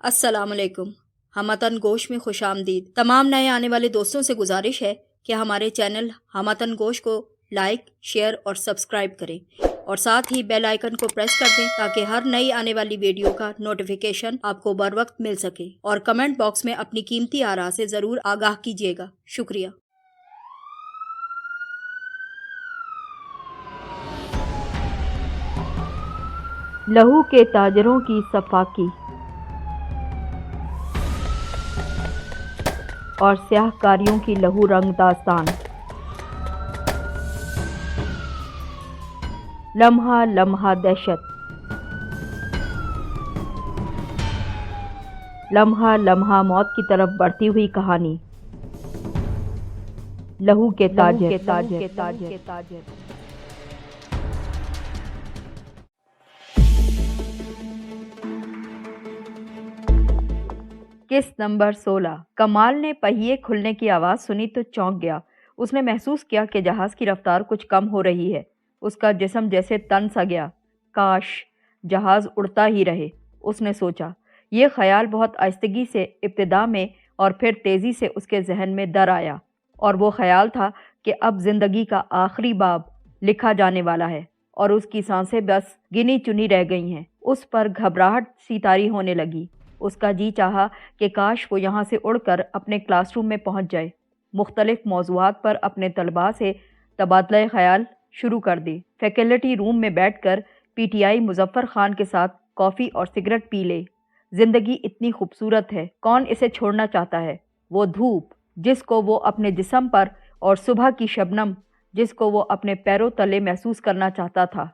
السلام علیکم. ہماتن گوش میں خوش آمدید. تمام نئے آنے والے دوستوں سے گزارش ہے کہ ہمارے چینل ہماتن گوش کو لائک، شیئر اور سبسکرائب کریں اور ساتھ ہی بیل آئیکن کو پریس کر دیں تاکہ ہر نئی آنے والی ویڈیو کا نوٹیفیکیشن آپ کو بر وقت مل سکے، اور کمنٹ باکس میں اپنی قیمتی آراء سے ضرور آگاہ کیجیے گا. شکریہ. لہو کے تاجروں کی صفاقی اور سیاہ کاریوں کی لہو رنگ داستان. لمحہ لمحہ دہشت، لمحہ لمحہ موت کی طرف بڑھتی ہوئی کہانی. لہو کے تاجر. قسط نمبر 16. کمال نے پہیے کھلنے کی آواز سنی تو چونک گیا. اس نے محسوس کیا کہ جہاز کی رفتار کچھ کم ہو رہی ہے. اس کا جسم جیسے تن سا گیا. کاش جہاز اڑتا ہی رہے، اس نے سوچا. یہ خیال بہت آہستگی سے ابتدا میں اور پھر تیزی سے اس کے ذہن میں در آیا، اور وہ خیال تھا کہ اب زندگی کا آخری باب لکھا جانے والا ہے اور اس کی سانسیں بس گنی چنی رہ گئی ہیں. اس پر گھبراہٹ سی طاری ہونے لگی. اس کا جی چاہا کہ کاش وہ یہاں سے اڑ کر اپنے کلاس روم میں پہنچ جائے، مختلف موضوعات پر اپنے طلباء سے تبادلہ خیال شروع کر دے، فیکلٹی روم میں بیٹھ کر P T I Muzaffar Khan کے ساتھ کافی اور سگریٹ پی لے. زندگی اتنی خوبصورت ہے، کون اسے چھوڑنا چاہتا ہے؟ وہ دھوپ جس کو وہ اپنے جسم پر اور صبح کی شبنم جس کو وہ اپنے پیروں تلے محسوس کرنا چاہتا تھا.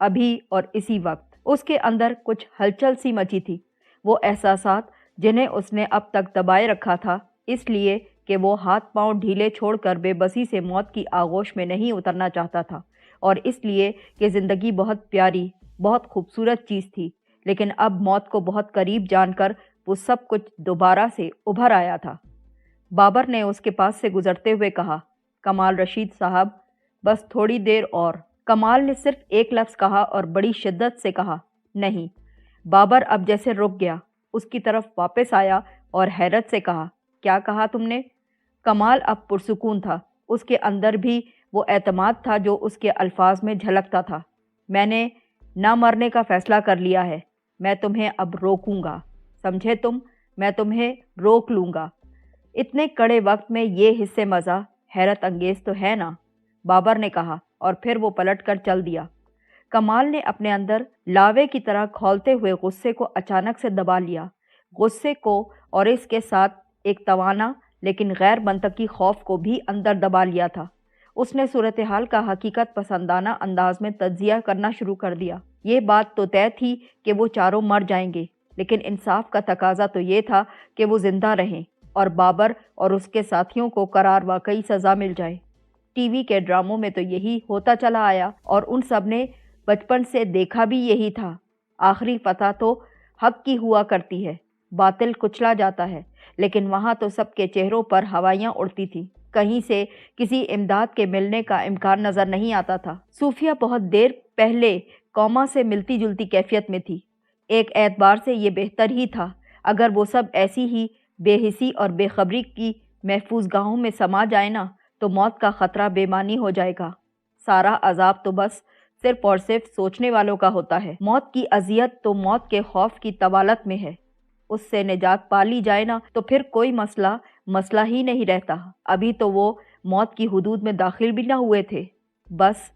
ابھی اور اسی وقت اس کے اندر کچھ ہلچل سی مچی تھی. وہ احساسات جنہیں اس نے اب تک دبائے رکھا تھا، اس لیے کہ وہ ہاتھ پاؤں ڈھیلے چھوڑ کر بے بسی سے موت کی آغوش میں نہیں اترنا چاہتا تھا، اور اس لیے کہ زندگی بہت پیاری، بہت خوبصورت چیز تھی، لیکن اب موت کو بہت قریب جان کر وہ سب کچھ دوبارہ سے ابھر آیا تھا. بابر نے اس کے پاس سے گزرتے ہوئے کہا، کمال رشید صاحب، بس تھوڑی دیر اور. کمال نے صرف ایک لفظ کہا اور بڑی شدت سے کہا، نہیں. بابر اب جیسے رک گیا، اس کی طرف واپس آیا اور حیرت سے کہا، کیا کہا تم نے؟ کمال اب پرسکون تھا. اس کے اندر بھی وہ اعتماد تھا جو اس کے الفاظ میں جھلکتا تھا. میں نے نہ مرنے کا فیصلہ کر لیا ہے. میں تمہیں اب روکوں گا، سمجھے تم؟ میں تمہیں روک لوں گا. اتنے کڑے وقت میں یہ حصے مزہ حیرت انگیز تو ہے نا، بابر نے کہا، اور پھر وہ پلٹ کر چل دیا. کمال نے اپنے اندر لاوے کی طرح کھولتے ہوئے غصے کو اچانک سے دبا لیا، غصے کو اور اس کے ساتھ ایک توانا لیکن غیر منطقی خوف کو بھی اندر دبا لیا تھا. اس نے صورتحال کا حقیقت پسندانہ انداز میں تجزیہ کرنا شروع کر دیا. یہ بات تو طے تھی کہ وہ چاروں مر جائیں گے، لیکن انصاف کا تقاضا تو یہ تھا کہ وہ زندہ رہیں اور بابر اور اس کے ساتھیوں کو قرار واقعی سزا مل جائے. ٹی وی کے ڈراموں میں تو یہی ہوتا چلا آیا اور ان سب نے بچپن سے دیکھا بھی یہی تھا. آخری فتح تو حق کی ہوا کرتی ہے، باطل کچلا جاتا ہے، لیکن وہاں تو سب کے چہروں پر ہوائیاں اڑتی تھیں. کہیں سے کسی امداد کے ملنے کا امکان نظر نہیں آتا تھا. صوفیہ بہت دیر پہلے کوما سے ملتی جلتی کیفیت میں تھی. ایک اعتبار سے یہ بہتر ہی تھا. اگر وہ سب ایسی ہی بے حسی اور بے خبری کی محفوظ گاہوں میں سما جائے نا، تو موت کا خطرہ بے معنی ہو جائے گا. سارا عذاب تو بس صرف اور صرف سوچنے والوں کا ہوتا ہے. موت کی اذیت تو موت کے خوف کی طوالت میں ہے. اس سے نجات پا لی جائے نا تو پھر کوئی مسئلہ ہی نہیں رہتا. ابھی تو وہ موت کی حدود میں داخل بھی نہ ہوئے تھے. بس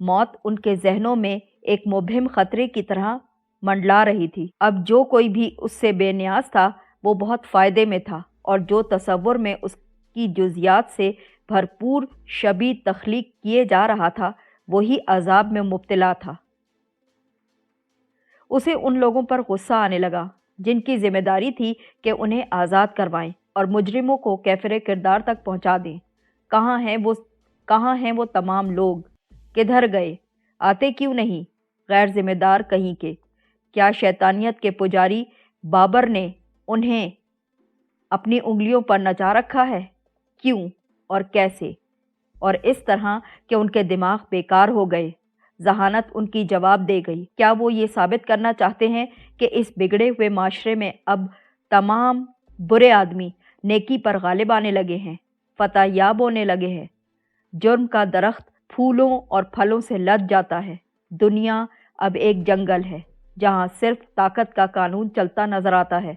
موت ان کے ذہنوں میں ایک مبہم خطرے کی طرح منڈلا رہی تھی. اب جو کوئی بھی اس سے بے نیاز تھا وہ بہت فائدے میں تھا، اور جو تصور میں اس کی جزیات سے بھرپور شبیہ تخلیق کیے جا رہا تھا وہی عذاب میں مبتلا تھا. اسے ان لوگوں پر غصہ آنے لگا جن کی ذمہ داری تھی کہ انہیں آزاد کروائیں اور مجرموں کو کیفر کردار تک پہنچا دیں. کہاں ہیں وہ تمام لوگ؟ کدھر گئے؟ آتے کیوں نہیں؟ غیر ذمہ دار کہیں کے. کیا شیطانیت کے پجاری بابر نے انہیں اپنی انگلیوں پر نچا رکھا ہے؟ کیوں اور کیسے؟ اور اس طرح کہ ان کے دماغ بیکار ہو گئے. ذہانت ان کی جواب دے گئی۔ کیا وہ یہ ثابت کرنا چاہتے ہیں کہ اس بگڑے ہوئے معاشرے میں اب تمام برے آدمی نیکی پر غالب آنے لگے ہیں، فتح یاب ہونے لگے ہیں؟ جرم کا درخت پھولوں اور پھلوں سے لد جاتا ہے۔ دنیا اب ایک جنگل ہے جہاں صرف طاقت کا قانون چلتا نظر آتا ہے۔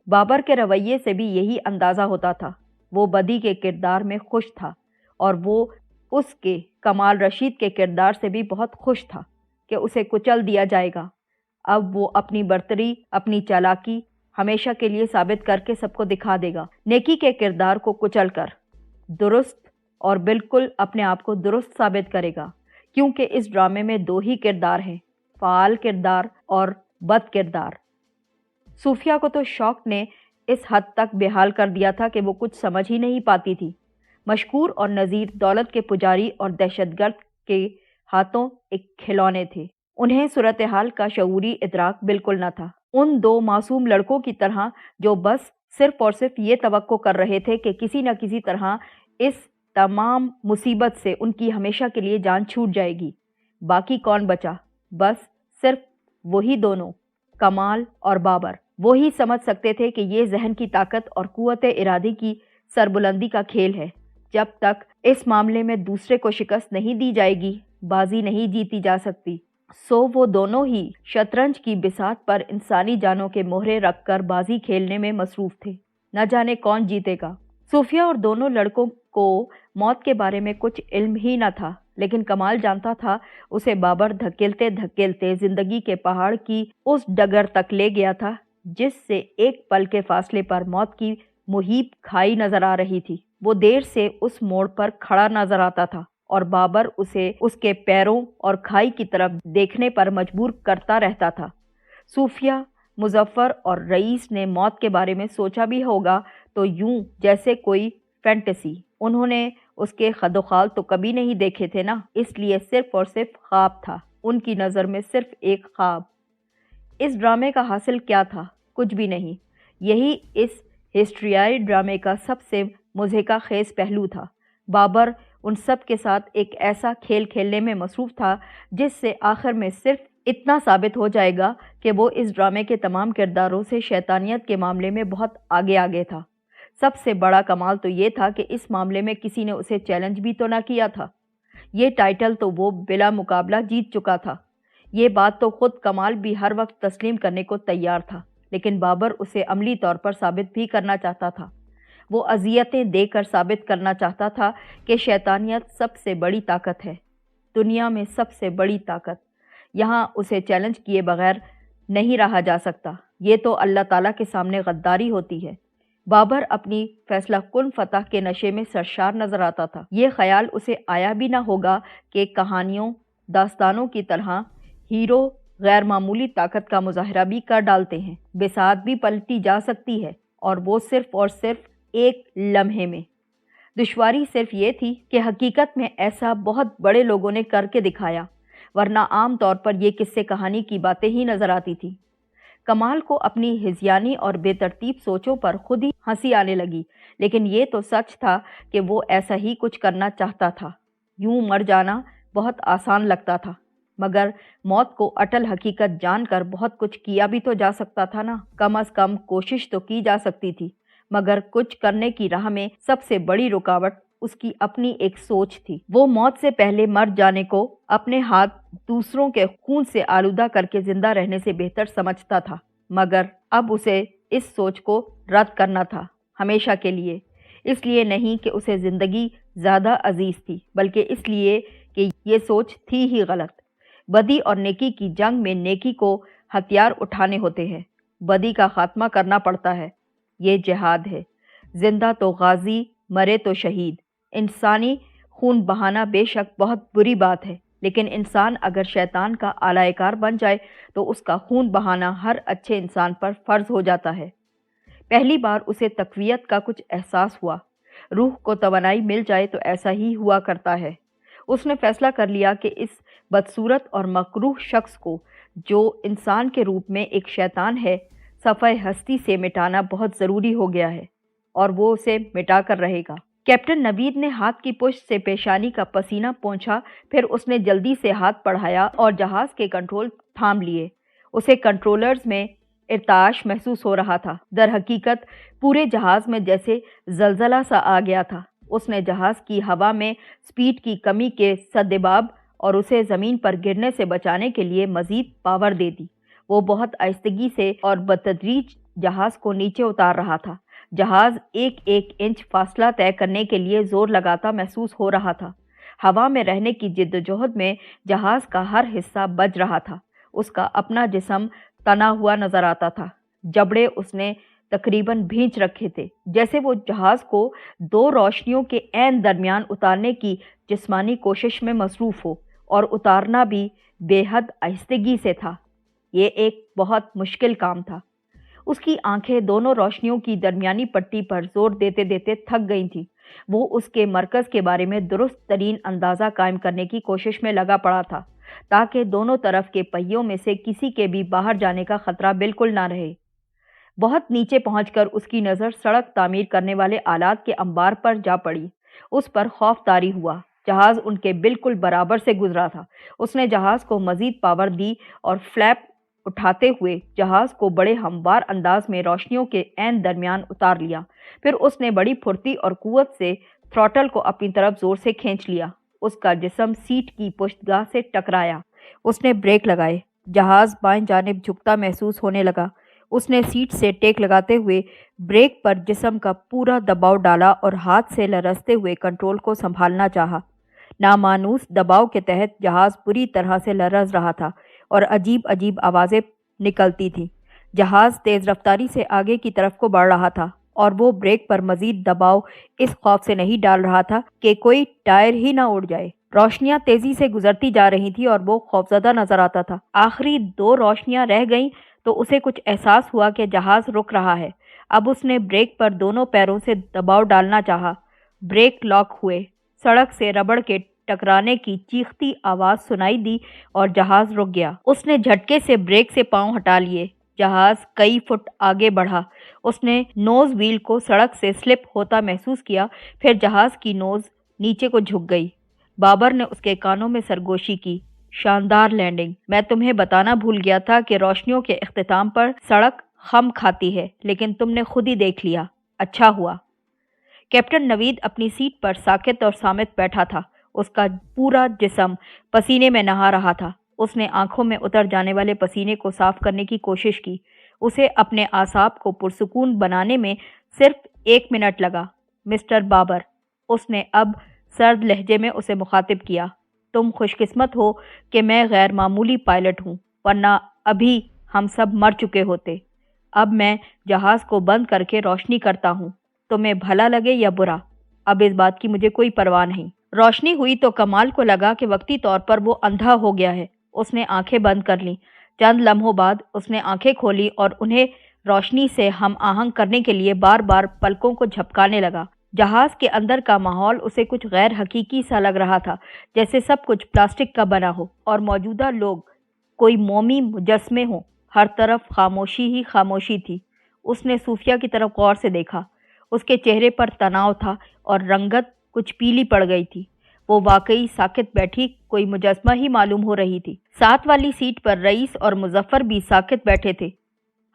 بابر کے رویے سے بھی یہی اندازہ ہوتا تھا۔ وہ بدی کے کردار میں خوش تھا اور وہ اس کے کمال رشید کے کردار سے بھی بہت خوش تھا کہ اسے کچل دیا جائے گا۔ اب وہ اپنی برتری، اپنی چالاکی ہمیشہ کے لیے ثابت کر کے سب کو دکھا دے گا، نیکی کے کردار کو کچل کر درست اور بالکل اپنے آپ کو درست ثابت کرے گا، کیونکہ اس ڈرامے میں دو ہی کردار ہیں، فعال کردار اور بد کردار۔ صوفیہ کو تو شوق نے اس حد تک بحال کر دیا تھا کہ وہ کچھ سمجھ ہی نہیں پاتی تھی۔ مشکور اور نذیر دولت کے پجاری اور دہشت گرد کے ہاتھوں ایک کھلونے تھے۔ انہیں صورتحال کا شعوری ادراک بالکل نہ تھا۔ ان دو معصوم لڑکوں کی طرح جو بس صرف اور صرف یہ توقع کر رہے تھے کہ کسی نہ کسی طرح اس تمام مصیبت سے ان کی ہمیشہ کے لیے جان چھوٹ جائے گی۔ باقی کون بچا؟ بس صرف وہی دونوں، کمال اور بابر۔ وہی سمجھ سکتے تھے کہ یہ ذہن کی طاقت اور قوت ارادی کی سربلندی کا کھیل ہے۔ جب تک اس معاملے میں دوسرے کو شکست نہیں دی جائے گی، بازی نہیں جیتی جا سکتی۔ سو وہ دونوں ہی شطرنج کی بساط پر انسانی جانوں کے مہرے رکھ کر بازی کھیلنے میں مصروف تھے۔ نہ جانے کون جیتے گا۔ صوفیہ اور دونوں لڑکوں کو موت کے بارے میں کچھ علم ہی نہ تھا، لیکن کمال جانتا تھا اسے بابر دھکیلتے دھکیلتے زندگی کے پہاڑ کی اس ڈگر تک لے گیا تھا جس سے ایک پل کے فاصلے پر موت کی محیط کھائی نظر آ رہی تھی۔ وہ دیر سے اس موڑ پر کھڑا نظر آتا تھا اور بابر اسے اس کے پیروں اور کھائی کی طرف دیکھنے پر مجبور کرتا رہتا تھا۔ صوفیہ، مظفر اور رئیس نے موت کے بارے میں سوچا بھی ہوگا تو یوں جیسے کوئی فینٹیسی۔ انہوں نے اس کے خد و خال تو کبھی نہیں دیکھے تھے نا، اس لیے صرف اور صرف خواب تھا، ان کی نظر میں صرف ایک خواب۔ اس ڈرامے کا حاصل کیا تھا؟ کچھ بھی نہیں۔ یہی اس ہسٹریائی ڈرامے کا سب سے مضحکہ خیز پہلو تھا۔ بابر ان سب کے ساتھ ایک ایسا کھیل کھیلنے میں مصروف تھا جس سے آخر میں صرف اتنا ثابت ہو جائے گا کہ وہ اس ڈرامے کے تمام کرداروں سے شیطانیت کے معاملے میں بہت آگے تھا۔ سب سے بڑا کمال تو یہ تھا کہ اس معاملے میں کسی نے اسے چیلنج بھی تو نہ کیا تھا۔ یہ ٹائٹل تو وہ بلا مقابلہ جیت چکا تھا۔ یہ بات تو خود کمال بھی ہر وقت تسلیم کرنے کو تیار تھا، لیکن بابر اسے عملی طور پر ثابت بھی کرنا چاہتا تھا۔ وہ اذیتیں دے کر ثابت کرنا چاہتا تھا کہ شیطانیت سب سے بڑی طاقت ہے، دنیا میں سب سے بڑی طاقت۔ یہاں اسے چیلنج کیے بغیر نہیں رہا جا سکتا۔ یہ تو اللہ تعالیٰ کے سامنے غداری ہوتی ہے۔ بابر اپنی فیصلہ کن فتح کے نشے میں سرشار نظر آتا تھا۔ یہ خیال اسے آیا بھی نہ ہوگا کہ کہانیوں، داستانوں کی طرح ہیرو غیر معمولی طاقت کا مظاہرہ بھی کر ڈالتے ہیں۔ بساط بھی پلٹی جا سکتی ہے، اور وہ صرف اور صرف ایک لمحے میں۔ دشواری صرف یہ تھی کہ حقیقت میں ایسا بہت بڑے لوگوں نے کر کے دکھایا، ورنہ عام طور پر یہ قصے کہانی کی باتیں ہی نظر آتی تھی۔ کمال کو اپنی ہذیانی اور بے ترتیب سوچوں پر خود ہی ہنسی آنے لگی، لیکن یہ تو سچ تھا کہ وہ ایسا ہی کچھ کرنا چاہتا تھا۔ یوں مر جانا بہت آسان لگتا تھا، مگر موت کو اٹل حقیقت جان کر بہت کچھ کیا بھی تو جا سکتا تھا نا۔ کم از کم کوشش تو کی جا سکتی تھی، مگر کچھ کرنے کی راہ میں سب سے بڑی رکاوٹ اس کی اپنی ایک سوچ تھی۔ وہ موت سے پہلے مر جانے کو اپنے ہاتھ دوسروں کے خون سے آلودہ کر کے زندہ رہنے سے بہتر سمجھتا تھا، مگر اب اسے اس سوچ کو رد کرنا تھا، ہمیشہ کے لیے۔ اس لیے نہیں کہ اسے زندگی زیادہ عزیز تھی، بلکہ اس لیے کہ یہ سوچ تھی ہی غلط۔ بدی اور نیکی کی جنگ میں نیکی کو ہتھیار اٹھانے ہوتے ہیں، بدی کا خاتمہ کرنا پڑتا ہے۔ یہ جہاد ہے۔ زندہ تو غازی، مرے تو شہید۔ انسانی خون بہانا بے شک بہت بری بات ہے، لیکن انسان اگر شیطان کا آلہ کار بن جائے تو اس کا خون بہانا ہر اچھے انسان پر فرض ہو جاتا ہے۔ پہلی بار اسے تقویت کا کچھ احساس ہوا۔ روح کو توانائی مل جائے تو ایسا ہی ہوا کرتا ہے۔ اس نے فیصلہ کر لیا کہ اس بدصورت اور مکروہ شخص کو، جو انسان کے روپ میں ایک شیطان ہے، صفحہ ہستی سے مٹانا بہت ضروری ہو گیا ہے، اور وہ اسے مٹا کر رہے گا۔ कैप्टन नवीद ने हाथ की पुष्ट से पेशानी का पसीना पोंछा, फिर उसने जल्दी से हाथ बढ़ाया और जहाज के कंट्रोल थाम लिए। उसे कंट्रोलर्स में इर्ताश महसूस हो रहा था। दर हकीकत पूरे जहाज में जैसे जलजला सा आ गया था। उसने जहाज की हवा में स्पीड की कमी के सद्देबाब और उसे ज़मीन पर गिरने से बचाने के लिए मज़ीद पावर दे दी। वो बहुत आहिस्तगी से और बतदरीज जहाज को नीचे उतार रहा था। जहाज एक एक इंच फासला तय करने के लिए जोर लगाता महसूस हो रहा था। हवा में रहने की जिद्दोजहद में जहाज का हर हिस्सा बज रहा था। उसका अपना जिस्म तना हुआ नजर आता था। जबड़े उसने तकरीबन भींच रखे थे, जैसे वो जहाज को दो रोशनियों के ऐन दरमियान उतारने की जिस्मानी कोशिश में मसरूफ़ हो, और उतारना भी बेहद आहिस्तगी से था। ये एक बहुत मुश्किल काम था। उसकी आंखें दोनों रोशनियों की दरमियानी पट्टी पर जोर देते देते थक गई थीं। वो उसके मरकज़ के बारे में दुरुस्त तरीन अंदाज़ा कायम करने की कोशिश में लगा पड़ा था, ताकि दोनों तरफ के पहियों में से किसी के भी बाहर जाने का खतरा बिल्कुल ना रहे। बहुत नीचे पहुंचकर उसकी नज़र सड़क तामीर करने वाले आलात के अंबार पर जा पड़ी। उस पर खौफ तारी हुआ। जहाज़ उनके बिल्कुल बराबर से गुजरा था। उसने जहाज़ को मज़ीद पावर दी और फ्लैप उठाते हुए जहाज़ को बड़े हमवार अंदाज में रोशनियों के ऐन दरमियान उतार लिया। फिर उसने बड़ी फुर्ती और कुव्वत से थ्रॉटल को अपनी तरफ जोर से खींच लिया। उसका जिस्म सीट की पुश्तगाह से टकराया। उसने ब्रेक लगाए। जहाज़ बाएं जानिब झुकता महसूस होने लगा। उसने सीट से टेक लगाते हुए ब्रेक पर जिस्म का पूरा दबाव डाला और हाथ से लरसते हुए कंट्रोल को संभालना चाहा। नामानूस दबाव के तहत जहाज़ बुरी तरह से लरज़ रहा था और अजीब अजीब आवाज़ें निकलती थीं। जहाज़ तेज़ रफ्तारी से आगे की तरफ को बढ़ रहा था और वो ब्रेक पर मज़ीद दबाव इस खौफ से नहीं डाल रहा था कि कोई टायर ही ना उड़ जाए। रोशनियां तेज़ी से गुजरती जा रही थी और वो खौफजदा नज़र आता था। आखिरी दो रोशनियां रह गईं तो उसे कुछ एहसास हुआ कि जहाज़ रुक रहा है। अब उसने ब्रेक पर दोनों पैरों से दबाव डालना चाहा। ब्रेक लॉक हुए। सड़क से रबड़ के टकराने की चीखती आवाज़ सुनाई दी और जहाज़ रुक गया। उसने झटके से ब्रेक से पांव हटा लिए। जहाज़ कई फुट आगे बढ़ा। उसने नोज़ व्हील को सड़क से स्लिप होता महसूस किया। फिर जहाज़ की नोज़ नीचे को झुक गई। बाबर ने उसके कानों में सरगोशी की। शानदार लैंडिंग। मैं तुम्हें बताना भूल गया था कि रोशनियों के इख्तिताम पर सड़क खम खाती है, लेकिन तुमने खुद ही देख लिया। अच्छा हुआ। कैप्टन नवीद अपनी सीट पर साकित और सामित बैठा था। उसका पूरा जिस्म पसीने में नहा रहा था। उसने आंखों में उतर जाने वाले पसीने को साफ करने की कोशिश की। उसे अपने आसाब को पुरसुकून बनाने में सिर्फ 1 मिनट लगा। मिस्टर बाबर, उसने अब सर्द लहजे में उसे मुखातिब किया, तुम खुशकिस्मत हो कि मैं गैर मामूली पायलट हूँ, वरना अभी हम सब मर चुके होते। अब मैं जहाज़ को बंद करके रोशनी करता हूँ, तुम्हें भला लगे या बुरा, अब इस बात की मुझे कोई परवाह नहीं। रोशनी हुई तो कमाल को लगा कि वक्ती तौर पर वो अंधा हो गया है। उसने आंखें बंद कर लीं। चंद लम्हों बाद उसने आंखें खोली और उन्हें रोशनी से हम आहंग करने के लिए बार बार पलकों को झपकाने लगा। जहाज़ के अंदर का माहौल उसे कुछ गैर हकीकी सा लग रहा था, जैसे सब कुछ प्लास्टिक का बना हो और मौजूदा लोग कोई मोमी मुजस्मे हों। हर तरफ खामोशी ही खामोशी थी। उसने सूफिया की तरफ गौर से देखा। उसके चेहरे पर तनाव था और रंगत कुछ पीली पड़ गई थी। वो वाकई साकित बैठी कोई मुजस्मा ही मालूम हो रही थी। साथ वाली सीट पर रईस और मुजफ्फर भी साकित बैठे थे।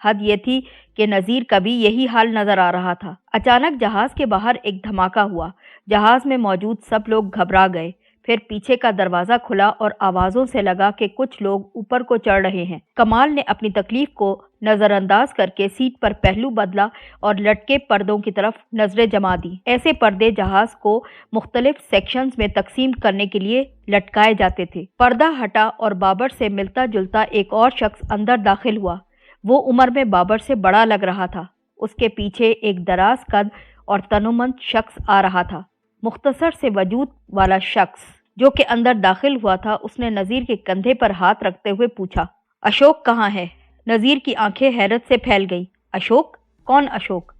हद ये थी कि नज़ीर का भी यही हाल नजर आ रहा था। अचानक जहाज़ के बाहर एक धमाका हुआ। जहाज़ में मौजूद सब लोग घबरा गए। फिर पीछे का दरवाज़ा खुला और आवाज़ों से लगा कि कुछ लोग ऊपर को चढ़ रहे हैं। कमाल ने अपनी तकलीफ को नज़रअंदाज करके सीट पर पहलू बदला और लटके पर्दों की तरफ नजरें जमा दी। ऐसे पर्दे जहाज़ को मुख्तलिफ सेक्शंस में तकसीम करने के लिए लटकाए जाते थे। पर्दा हटा और बाबर से मिलता जुलता एक और शख्स अंदर दाखिल हुआ। वो उम्र में बाबर से बड़ा लग रहा था। उसके पीछे एक दराज कद और तनुमंद शख्स आ रहा था। मुख्तसर से वजूद वाला शख्स जो कि अंदर दाखिल हुआ था, उसने नज़ीर के कंधे पर हाथ रखते हुए पूछा, अशोक कहाँ है? नज़ीर की आंखें हैरत से फैल गईं। अशोक? कौन अशोक?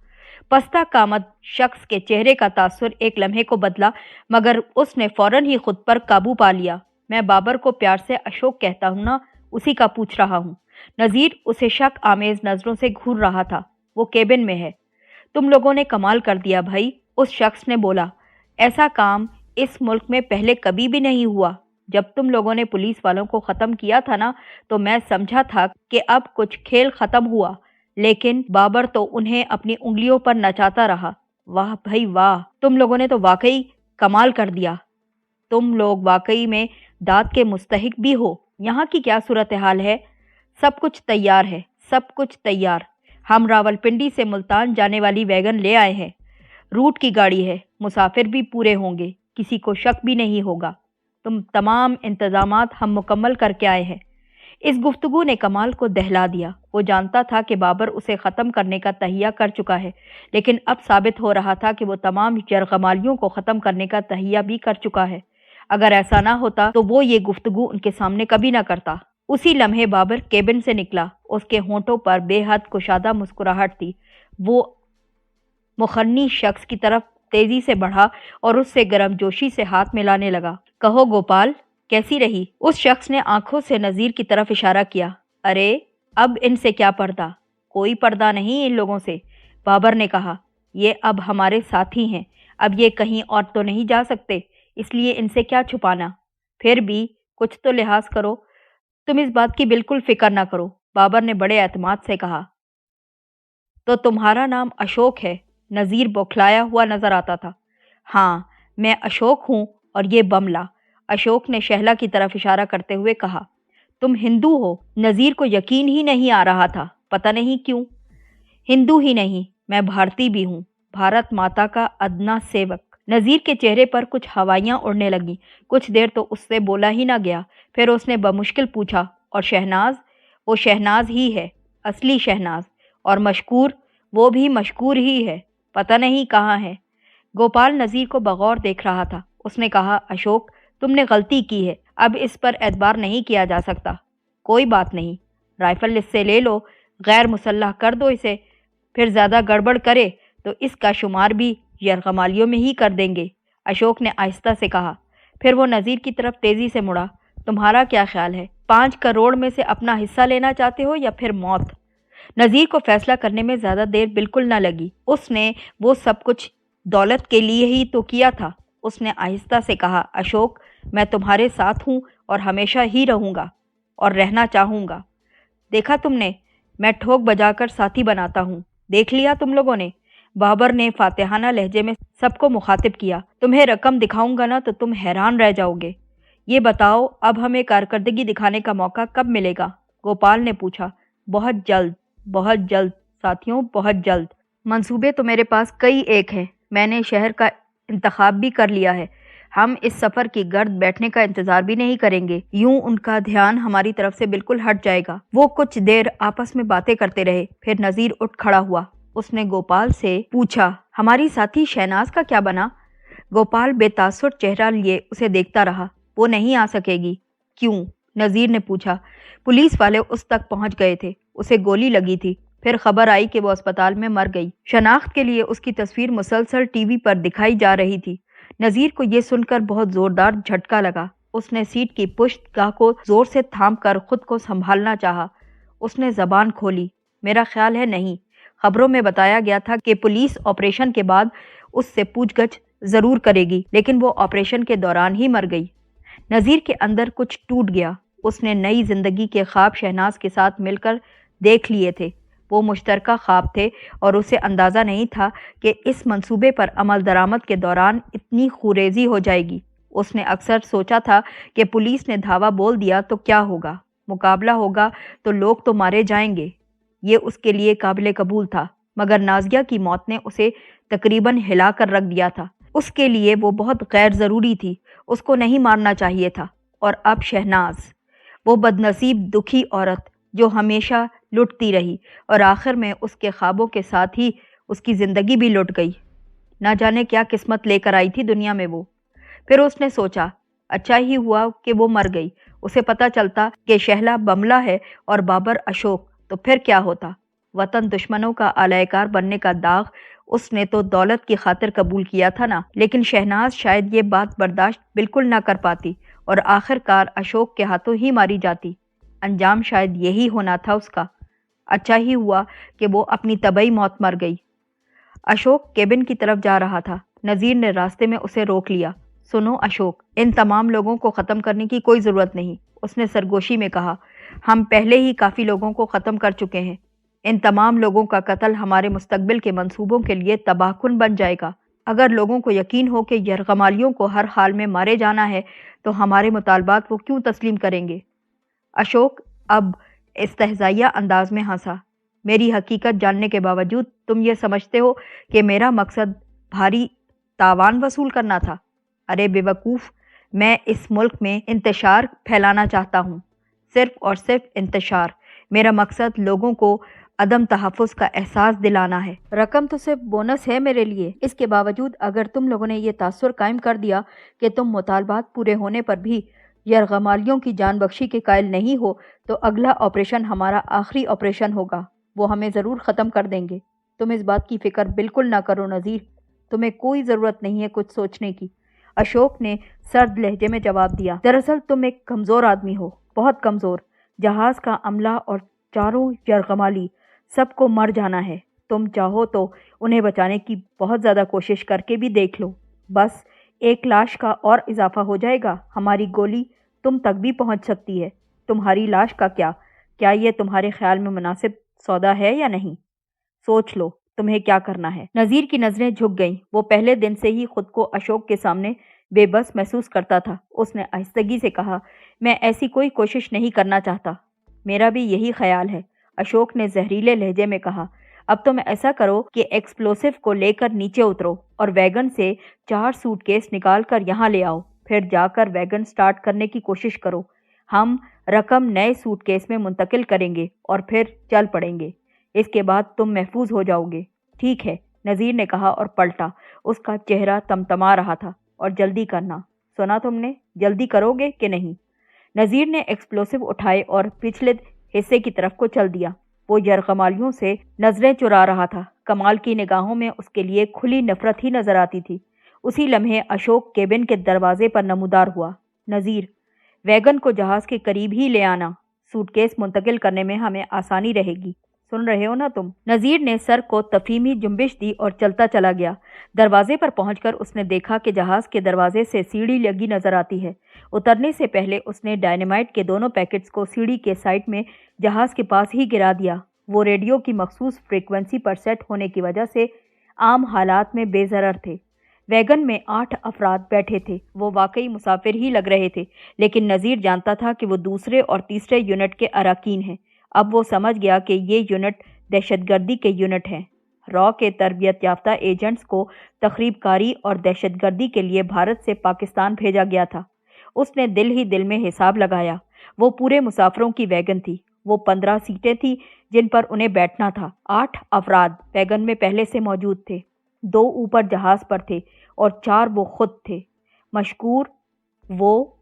पस्ता कामद शख्स के चेहरे का तासुर एक लम्हे को बदला, मगर उसने फौरन ही खुद पर काबू पा लिया। मैं बाबर को प्यार से अशोक कहता हूँ ना, उसी का पूछ रहा हूँ। नज़ीर उसे शक आमेज नजरों से घूर रहा था। वो केबिन में है। तुम लोगों ने कमाल कर दिया भाई, उस शख्स ने बोला। ایسا کام اس ملک میں پہلے کبھی بھی نہیں ہوا۔ جب تم لوگوں نے پولیس والوں کو ختم کیا تھا نا تو میں سمجھا تھا کہ اب کچھ کھیل ختم ہوا، لیکن بابر تو انہیں اپنی انگلیوں پر نچاتا رہا۔ واہ بھائی واہ، تم لوگوں نے تو واقعی کمال کر دیا۔ تم لوگ واقعی میں داد کے مستحق بھی ہو۔ یہاں کی کیا صورتحال ہے؟ سب کچھ تیار ہے، سب کچھ تیار۔ ہم راولپنڈی سے ملتان جانے والی ویگن لے آئے ہیں۔ روٹ کی گاڑی ہے، مسافر بھی پورے ہوں گے، کسی کو شک بھی نہیں ہوگا۔ تمام انتظامات ہم مکمل کر کے آئے ہیں۔ اس گفتگو نے کمال کو دہلا دیا۔ وہ جانتا تھا کہ بابر اسے ختم کرنے کا تہیہ کر چکا ہے، لیکن اب ثابت ہو رہا تھا کہ وہ تمام یرغمالیوں کو ختم کرنے کا تہیہ بھی کر چکا ہے۔ اگر ایسا نہ ہوتا تو وہ یہ گفتگو ان کے سامنے کبھی نہ کرتا۔ اسی لمحے بابر کیبن سے نکلا۔ اس کے ہونٹوں پر بے حد کشادہ مسکراہٹ تھی۔ وہ مخنی شخص کی طرف تیزی سے بڑھا اور اس سے گرم جوشی سے ہاتھ ملانے لگا۔ کہو گوپال، کیسی رہی؟ اس شخص نے آنکھوں سے نذیر کی طرف اشارہ کیا۔ ارے اب ان سے کیا پردہ؟ کوئی پردہ نہیں ان لوگوں سے، بابر نے کہا۔ یہ اب ہمارے ساتھی ہیں، اب یہ کہیں اور تو نہیں جا سکتے، اس لیے ان سے کیا چھپانا۔ پھر بھی کچھ تو لحاظ کرو۔ تم اس بات کی بالکل فکر نہ کرو، بابر نے بڑے اعتماد سے کہا۔ تو تمہارا نام اشوک ہے؟ نذیر بوکھلایا ہوا نظر آتا تھا۔ ہاں میں اشوک ہوں، اور یہ بملا، اشوک نے شہلا کی طرف اشارہ کرتے ہوئے کہا۔ تم ہندو ہو؟ نذیر کو یقین ہی نہیں آ رہا تھا، پتہ نہیں کیوں۔ ہندو ہی نہیں، میں بھارتی بھی ہوں، بھارت ماتا کا ادنا سیوک۔ نذیر کے چہرے پر کچھ ہوائیاں اڑنے لگیں۔ کچھ دیر تو اس سے بولا ہی نہ گیا، پھر اس نے بمشکل پوچھا، اور شہناز؟ وہ شہناز ہی ہے، اصلی شہناز۔ اور مشکور؟ وہ بھی مشکور ہی ہے، پتہ نہیں کہاں ہے۔ گوپال نذیر کو بغور دیکھ رہا تھا۔ اس نے کہا، اشوک تم نے غلطی کی ہے، اب اس پر اعتبار نہیں کیا جا سکتا۔ کوئی بات نہیں، رائفل اس سے لے لو، غیر مسلح کر دو اسے، پھر زیادہ گڑبڑ کرے تو اس کا شمار بھی یرغمالیوں میں ہی کر دیں گے، اشوک نے آہستہ سے کہا۔ پھر وہ نذیر کی طرف تیزی سے مڑا۔ تمہارا کیا خیال ہے؟ 5 کروڑ میں سے اپنا حصہ لینا چاہتے ہو یا پھر موت؟ نذیر کو فیصلہ کرنے میں زیادہ دیر بالکل نہ لگی۔ اس نے وہ سب کچھ دولت کے لیے ہی تو کیا تھا۔ اس نے آہستہ سے کہا، اشوک میں تمہارے ساتھ ہوں اور ہمیشہ ہی رہوں گا اور رہنا چاہوں گا۔ دیکھا تم نے، میں ٹھوک بجا کر ساتھی بناتا ہوں، دیکھ لیا تم لوگوں نے؟ بابر نے فاتحانہ لہجے میں سب کو مخاطب کیا۔ تمہیں رقم دکھاؤں گا نا تو تم حیران رہ جاؤ گے۔ یہ بتاؤ اب ہمیں کارکردگی دکھانے کا موقع کب ملے گا؟ گوپال نے پوچھا۔ بہت جلد، بہت جلد ساتھیوں، بہت جلد۔ منصوبے تو میرے پاس کئی ایک ہیں، میں نے شہر کا انتخاب بھی کر لیا ہے۔ ہم اس سفر کی گرد بیٹھنے کا انتظار بھی نہیں کریں گے، یوں ان کا دھیان ہماری طرف سے بالکل ہٹ جائے گا۔ وہ کچھ دیر آپس میں باتیں کرتے رہے، پھر نذیر اٹھ کھڑا ہوا۔ اس نے گوپال سے پوچھا، ہماری ساتھی شہناز کا کیا بنا؟ گوپال بے تاثر چہرہ لیے اسے دیکھتا رہا۔ وہ نہیں آ سکے گی۔ کیوں؟ نذیر نے پوچھا۔ پولیس والے اس تک پہنچ گئے تھے، اسے گولی لگی تھی، پھر خبر آئی کہ وہ اسپتال میں مر گئی۔ شناخت کے لیے اس کی تصویر مسلسل ٹی وی پر دکھائی جا رہی تھی۔ نذیر کو یہ سن کر بہت زوردار جھٹکا لگا۔ اس نے سیٹ کی پشت گاہ کو زور سے تھام کر خود کو سنبھالنا چاہا۔ اس نے زبان کھولی، میرا خیال ہے نہیں، خبروں میں بتایا گیا تھا کہ پولیس آپریشن کے بعد اس سے پوچھ گچھ ضرور کرے گی، لیکن وہ آپریشن کے دوران ہی مر گئی۔ نذیر کے اندر کچھ ٹوٹ گیا۔ اس نے نئی زندگی کے خواب شہناز کے ساتھ مل کر دیکھ لیے تھے۔ وہ مشترکہ خواب تھے اور اسے اندازہ نہیں تھا کہ اس منصوبے پر عمل درآمد کے دوران اتنی خوریزی ہو جائے گی۔ اس نے اکثر سوچا تھا کہ پولیس نے دھاوا بول دیا تو کیا ہوگا، مقابلہ ہوگا تو لوگ تو مارے جائیں گے۔ یہ اس کے لیے قابل قبول تھا، مگر نازیہ کی موت نے اسے تقریباً ہلا کر رکھ دیا تھا۔ اس کے لیے وہ بہت غیر ضروری تھی، اس کو نہیں مارنا چاہیے تھا۔ اور اب شہناز، وہ بدنصیب دکھی عورت جو ہمیشہ لٹتی رہی اور آخر میں اس کے خوابوں کے ساتھ ہی اس کی زندگی بھی لٹ گئی۔ نہ جانے کیا قسمت لے کر آئی تھی دنیا میں وہ۔ پھر اس نے سوچا، اچھا ہی ہوا کہ وہ مر گئی۔ اسے پتہ چلتا کہ شہلا بملا ہے اور بابر اشوک، تو پھر کیا ہوتا؟ وطن دشمنوں کا آلائے کار بننے کا داغ اس نے تو دولت کی خاطر قبول کیا تھا نا، لیکن شہناز شاید یہ بات برداشت بالکل نہ کر پاتی اور آخر کار اشوک کے ہاتھوں ہی ماری جاتی۔ انجام شاید یہی ہونا تھا اس کا۔ اچھا ہی ہوا کہ وہ اپنی طبعی موت مر گئی۔ اشوک کیبن کی طرف جا رہا تھا۔ नज़ीर ने रास्ते में उसे रोक लिया। सुनो अशोक, इन तमाम लोगों को ख़त्म करने की कोई ज़रूरत नहीं, उसने सरगोशी में कहा। हम पहले ही काफ़ी लोगों को ख़त्म कर चुके हैं। इन तमाम लोगों का कत्ल हमारे मुस्तकबिल के मंसूबों के लिए तबाहकुन बन जाएगा। अगर लोगों को यकीन हो कि यरगमालियों को हर हाल में मारे जाना है तो हमारे मुतालबात वो क्यों तस्लीम करेंगे? अशोक अब इस्तेहज़ाइया अंदाज में हंसा। मेरी हकीकत जानने के बावजूद तुम ये समझते हो कि मेरा मकसद भारी तावान वसूल करना था? अरे बेवकूफ़, मैं इस मुल्क में इंतशार फैलाना चाहता हूँ, सिर्फ़ और सिर्फ इंतशार। मेरा मकसद लोगों को अदम तहफ़्फ़ुज़ का एहसास दिलाना है। रकम तो सिर्फ बोनस है मेरे लिए। इसके बावजूद अगर तुम लोगों ने ये तासुर कायम कर दिया कि तुम मुतालबात पूरे होने पर भी यरगमालियों की जान बख्शी के कायल नहीं हो, तो अगला ऑपरेशन हमारा आखिरी ऑपरेशन होगा। वो हमें ज़रूर ख़त्म कर देंगे। तुम इस बात की फ़िक्र बिल्कुल ना करो नज़ीर, तुम्हें कोई ज़रूरत नहीं है कुछ सोचने की। अशोक ने सर्द लहजे में जवाब दिया। दरअसल तुम एक कमज़ोर आदमी हो, बहुत कमज़ोर। जहाज़ का अमला और चारों यरगमाली सबको मर जाना है। तुम चाहो तो उन्हें बचाने की बहुत ज़्यादा कोशिश करके भी देख लो। बस एक लाश का और इजाफा हो जाएगा, हमारी गोली तुम तक भी पहुंच सकती है। तुम्हारी लाश का क्या ये तुम्हारे ख्याल में मुनासिब सौदा है या नहीं? सोच लो तुम्हें क्या करना है। नज़ीर की नज़रें झुक गईं। वो पहले दिन से ही खुद को अशोक के सामने बेबस महसूस करता था। उसने आहिस्तगी से कहा, मैं ऐसी कोई कोशिश नहीं करना चाहता। मेरा भी यही ख्याल है, अशोक ने जहरीले लहजे में कहा। अब तुम ऐसा करो कि एक्सप्लोसिव को लेकर नीचे उतरो और वैगन से 4 सूटकेस निकाल कर यहाँ ले आओ। फिर जाकर वैगन स्टार्ट करने की कोशिश करो। हम रकम नए सूटकेस में मुंतकिल करेंगे और फिर चल पड़ेंगे। इसके बाद तुम महफूज हो जाओगे। ठीक है, नज़ीर ने कहा और पलटा। उसका चेहरा तमतमा रहा था। और जल्दी करना, सुना तुमने? जल्दी करोगे कि नहीं? नज़ीर ने एक्सप्लोसिव उठाए और पिछले हिस्से की तरफ को चल दिया। वो यरगमालियों से नजरें चुरा रहा था। कमाल की निगाहों में उसके लिए खुली नफरत ही नजर आती थी। उसी लम्हे अशोक केबिन के दरवाजे पर नमूदार हुआ। नज़ीर, वैगन को जहाज के करीब ही ले आना, सूटकेस मुंतकिल करने में हमें आसानी रहेगी। सुन रहे हो ना तुम? नज़ीर ने सर को तफहीमी जुम्बिश दी और चलता चला गया। दरवाजे पर पहुंचकर उसने देखा कि जहाज के दरवाजे से सीढ़ी लगी नजर आती है। उतरने से पहले उसने डायनेमाइट के दोनों पैकेट्स को सीढ़ी के साइड में जहाज के पास ही गिरा दिया। वो रेडियो की मखसूस फ्रीक्वेंसी पर सेट होने की वजह से आम हालात में बेज़रर थे। वैगन में 8 अफराद बैठे थे। वो वाकई मुसाफिर ही लग रहे थे, लेकिन नज़ीर जानता था कि वो दूसरे और तीसरे यूनिट के अराकीन हैं। अब वो समझ गया कि ये यूनिट दहशतगर्दी के यूनिट हैं। रॉ के तरबियत याफ्ता एजेंट्स को तखरीबकारी और दहशतगर्दी के लिए भारत से पाकिस्तान भेजा गया था। उसने दिल ही दिल में हिसाब लगाया। वो पूरे मुसाफिरों की वैगन थी। वो 15 सीटें थी जिन पर उन्हें बैठना था। 8 अफराद वैगन में पहले से मौजूद थे। 2 ऊपर जहाज पर थे और 4 वो खुद थे। मशकूर, वो,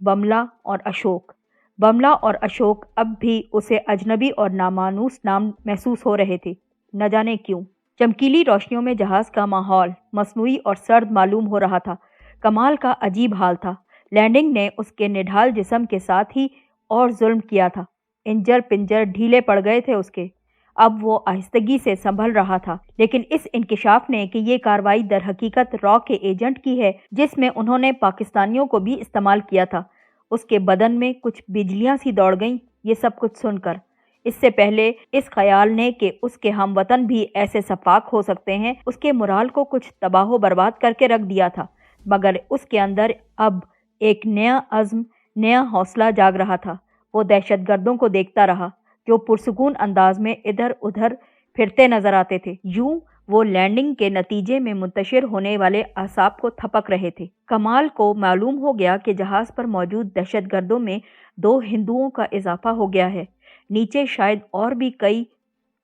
बमला और अशोक। बमला और अशोक अब भी उसे अजनबी और नामानूस नाम महसूस हो रहे थे, न जाने क्यों। चमकीली रोशनियों में जहाज का माहौल मसनूई और सर्द मालूम हो रहा था। कमाल का अजीब हाल था। लैंडिंग ने उसके निढाल जिस्म के साथ ही और जुल्म किया था। इंजर पिंजर ढीले पड़ गए थे उसके। अब वो आहिस्तगी से संभल रहा था, लेकिन इस इंकिशाफ ने कि ये कार्रवाई दर हकीकत रॉ के एजेंट की है, जिसमें उन्होंने पाकिस्तानियों को भी इस्तेमाल किया था, उसके बदन में कुछ बिजलियां सी दौड़ गईं। ये सब कुछ सुनकर इससे पहले इस ख्याल ने कि उसके हमवतन भी ऐसे सफाक हो सकते हैं, उसके मुराल को कुछ तबाह बर्बाद करके रख दिया था। मगर उसके अंदर अब एक नया अज़्म, नया हौसला जाग रहा था। वो दहशतगर्दों को देखता रहा जो पुरसुकून अंदाज में इधर उधर फिरते नजर आते थे। यूं वो लैंडिंग के नतीजे में मुंतशिर होने वाले असाब को थपक रहे थे। कमाल को मालूम हो गया कि जहाज पर मौजूद दहशतगर्दों में 2 हिंदुओं का इजाफा हो गया है। नीचे शायद और भी कई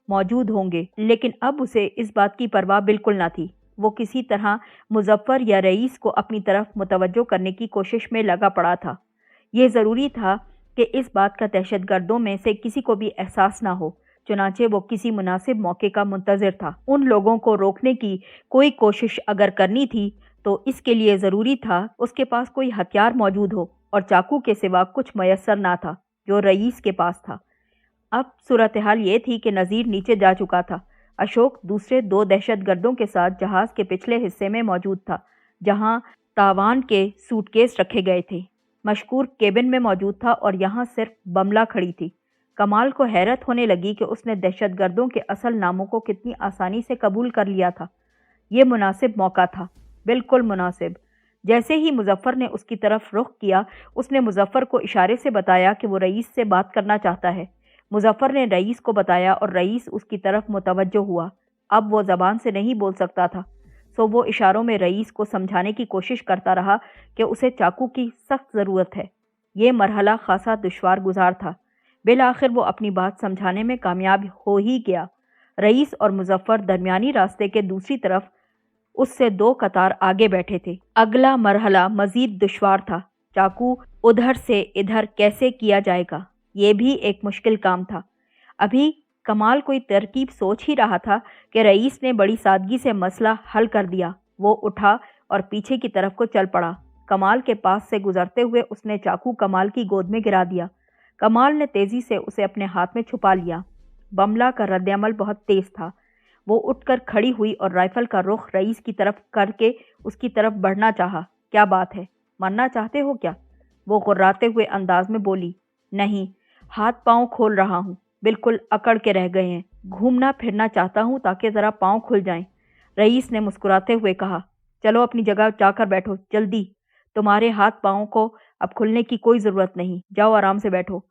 मौजूद होंगे, लेकिन अब उसे इस बात की परवाह बिल्कुल न थी। वो किसी तरह मुजफ्फर या रईस को अपनी तरफ मुतवज्जो करने की कोशिश में लगा पड़ा था। ये ज़रूरी था कि इस बात का दहशतगर्दों में से किसी को भी एहसास ना हो। चुनाचे वो किसी मुनासिब मौके का मुंतज़िर था। उन लोगों को रोकने की कोई कोशिश अगर करनी थी तो इसके लिए ज़रूरी था उसके पास कोई हथियार मौजूद हो, और चाकू के सिवा कुछ मयसर ना था जो रईस के पास था। अब सूरत हाल ये थी कि नज़ीर नीचे जा चुका था। अशोक दूसरे 2 दहशतगर्दों के साथ जहाज के पिछले हिस्से में मौजूद था, जहां तावान के सूटकेस रखे गए थे। मशकूर केबिन में मौजूद था और यहाँ सिर्फ बमला खड़ी थी। कमाल को हैरत होने लगी कि उसने दहशतगर्दों के असल नामों को कितनी आसानी से कबूल कर लिया था। ये मुनासिब मौका था, बिल्कुल मुनासिब। जैसे ही मुजफ्फर ने उसकी तरफ रुख किया, उसने मुजफ्फर को इशारे से बताया कि वो रईस से बात करना चाहता है। मुजफ्फर ने रईस को बताया और रईस उसकी तरफ मुतवज्जो हुआ। अब वो ज़बान से नहीं बोल सकता था, सो वो इशारों में रईस को समझाने की कोशिश करता रहा कि उसे चाकू की सख्त ज़रूरत है। ये मरहला खासा दुश्वार गुजार था। बिलाखिर वो अपनी बात समझाने में कामयाब हो ही गया। रईस और मुजफ्फर दरमियानी रास्ते के दूसरी तरफ उससे 2 कतार आगे बैठे थे। अगला मरहला मज़ीद दुश्वार था। चाकू उधर से इधर कैसे किया जाएगा, ये भी एक मुश्किल काम था। अभी कमाल कोई तरकीब सोच ही रहा था कि रईस ने बड़ी सादगी से मसला हल कर दिया। वो उठा और पीछे की तरफ को चल पड़ा। कमाल के पास से गुजरते हुए उसने चाकू कमाल की गोद में गिरा दिया। कमाल ने तेज़ी से उसे अपने हाथ में छुपा लिया। बमला का रद्द-ए-अमल बहुत तेज़ था। वो उठकर खड़ी हुई और राइफल का रुख रईस की तरफ करके उसकी तरफ बढ़ना चाहा। क्या बात है, मरना चाहते हो क्या? वो गुर्राते हुए अंदाज में बोली। नहीं, हाथ पाँव खोल रहा हूँ, बिल्कुल अकड़ के रह गए हैं। घूमना फिरना चाहता हूँ ताकि ज़रा पाँव खुल जाएं। रईस ने मुस्कुराते हुए कहा। चलो अपनी जगह जाकर बैठो, जल्दी। तुम्हारे हाथ पाँव को अब खुलने की कोई ज़रूरत नहीं, जाओ आराम से बैठो।